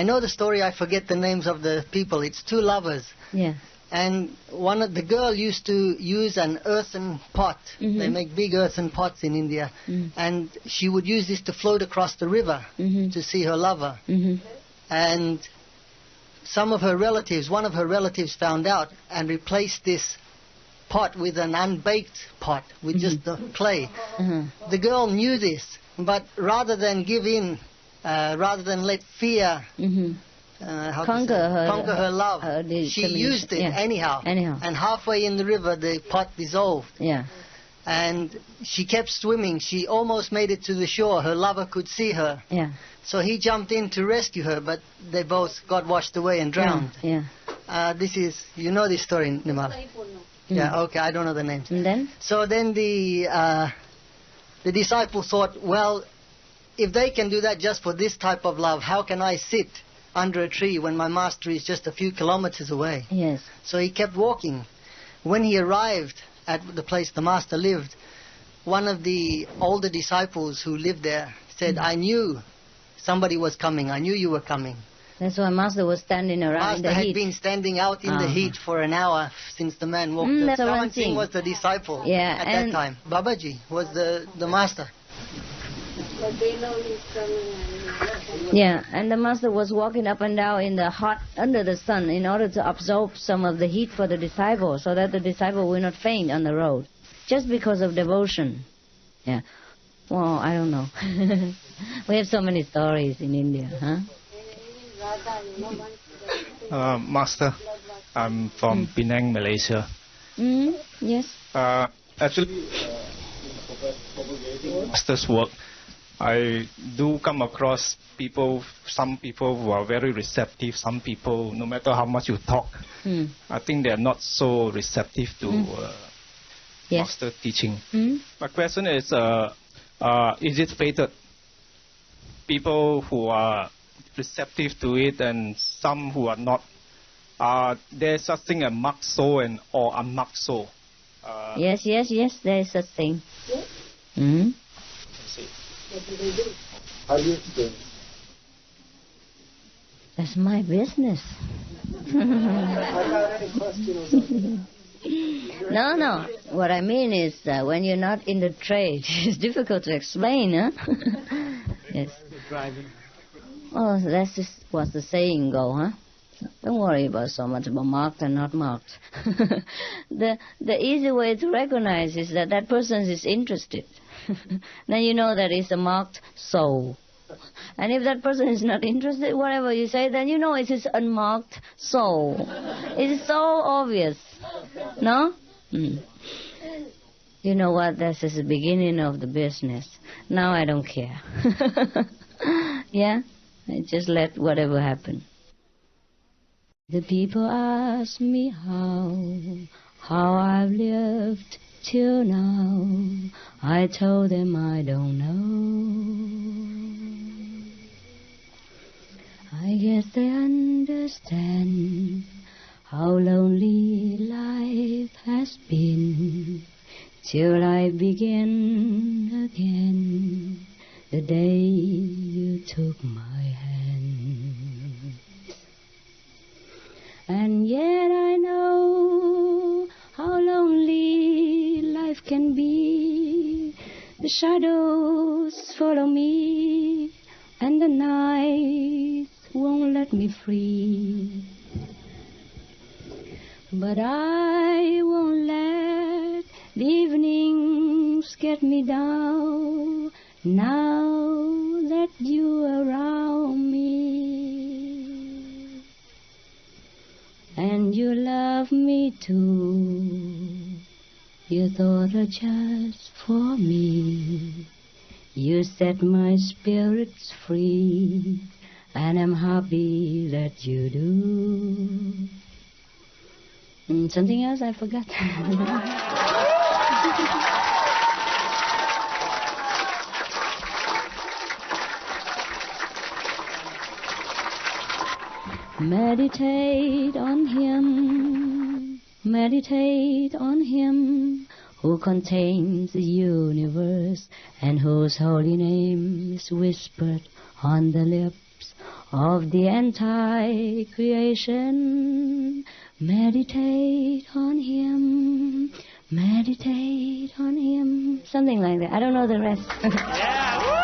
know the story, I forget the names of the people. It's two lovers. Yeah. And the girl used to use an earthen pot. They make big earthen pots in India. And she would use this to float across the river to see her lover. And one of her relatives found out and replaced this pot with an unbaked pot with just the clay. The girl knew this, but rather than give in, rather than let fear conquer her love, she used it anyhow. And halfway in the river, the pot dissolved. And she kept swimming. She almost made it to the shore. Her lover could see her. So he jumped in to rescue her, but they both got washed away and drowned. This is, you know this story, Nimala? Yeah, okay, I don't know the names. And then? So then the disciple thought, well, if they can do that just for this type of love, how can I sit under a tree when my Master is just a few kilometers away? Yes. So he kept walking. When he arrived at the place the Master lived, one of the older disciples who lived there said, I knew somebody was coming. I knew you were coming. That's why Master was standing around in the heat. Master had been standing out in the heat for an hour since the man walked up. That's one thing. was the disciple at that time. Babaji was the Master. Yeah, and the Master was walking up and down in the hot, under the sun, in order to absorb some of the heat for the disciple, so that the disciple will not faint on the road, just because of devotion. Yeah. Well, I don't know. We have so many stories in India, huh? Master, I'm from Penang, Malaysia. Yes. Actually, Master's work, I do come across some people who are very receptive, some people, no matter how much you talk, I think they are not so receptive to Master teaching. My question is it fated? People who are receptive to it and some who are not. There's such thing as marked soul or unmarked soul. Yes, there is such thing. How do you explain? That's my business. I got any question or something? No. What I mean is when you're not in the trade, it's difficult to explain, huh? Yes. Oh, that's just what the saying go, huh? Don't worry about so much about marked and not marked. The easy way to recognize is that that person is interested. Then you know that it's a marked soul. And if that person is not interested, whatever you say, then you know it is unmarked soul. It is so obvious. No? You know what? This is the beginning of the business. Now I don't care. Yeah? I just let whatever happen. The people ask me how I've lived till now. I told them I don't know. I guess they understand how lonely life has been till I begin again the day you took my hand. And yet I know how lonely life can be. The shadows follow me and the night won't let me free. But I won't let the evenings get me down now that you're around me. And you love me too. You thought of just for me. You set my spirits free, and I'm happy that you do. Something else I forgot. Meditate on Him who contains the universe and whose holy name is whispered on the lips of the entire creation. Meditate on Him, something like that. I don't know the rest. Yeah.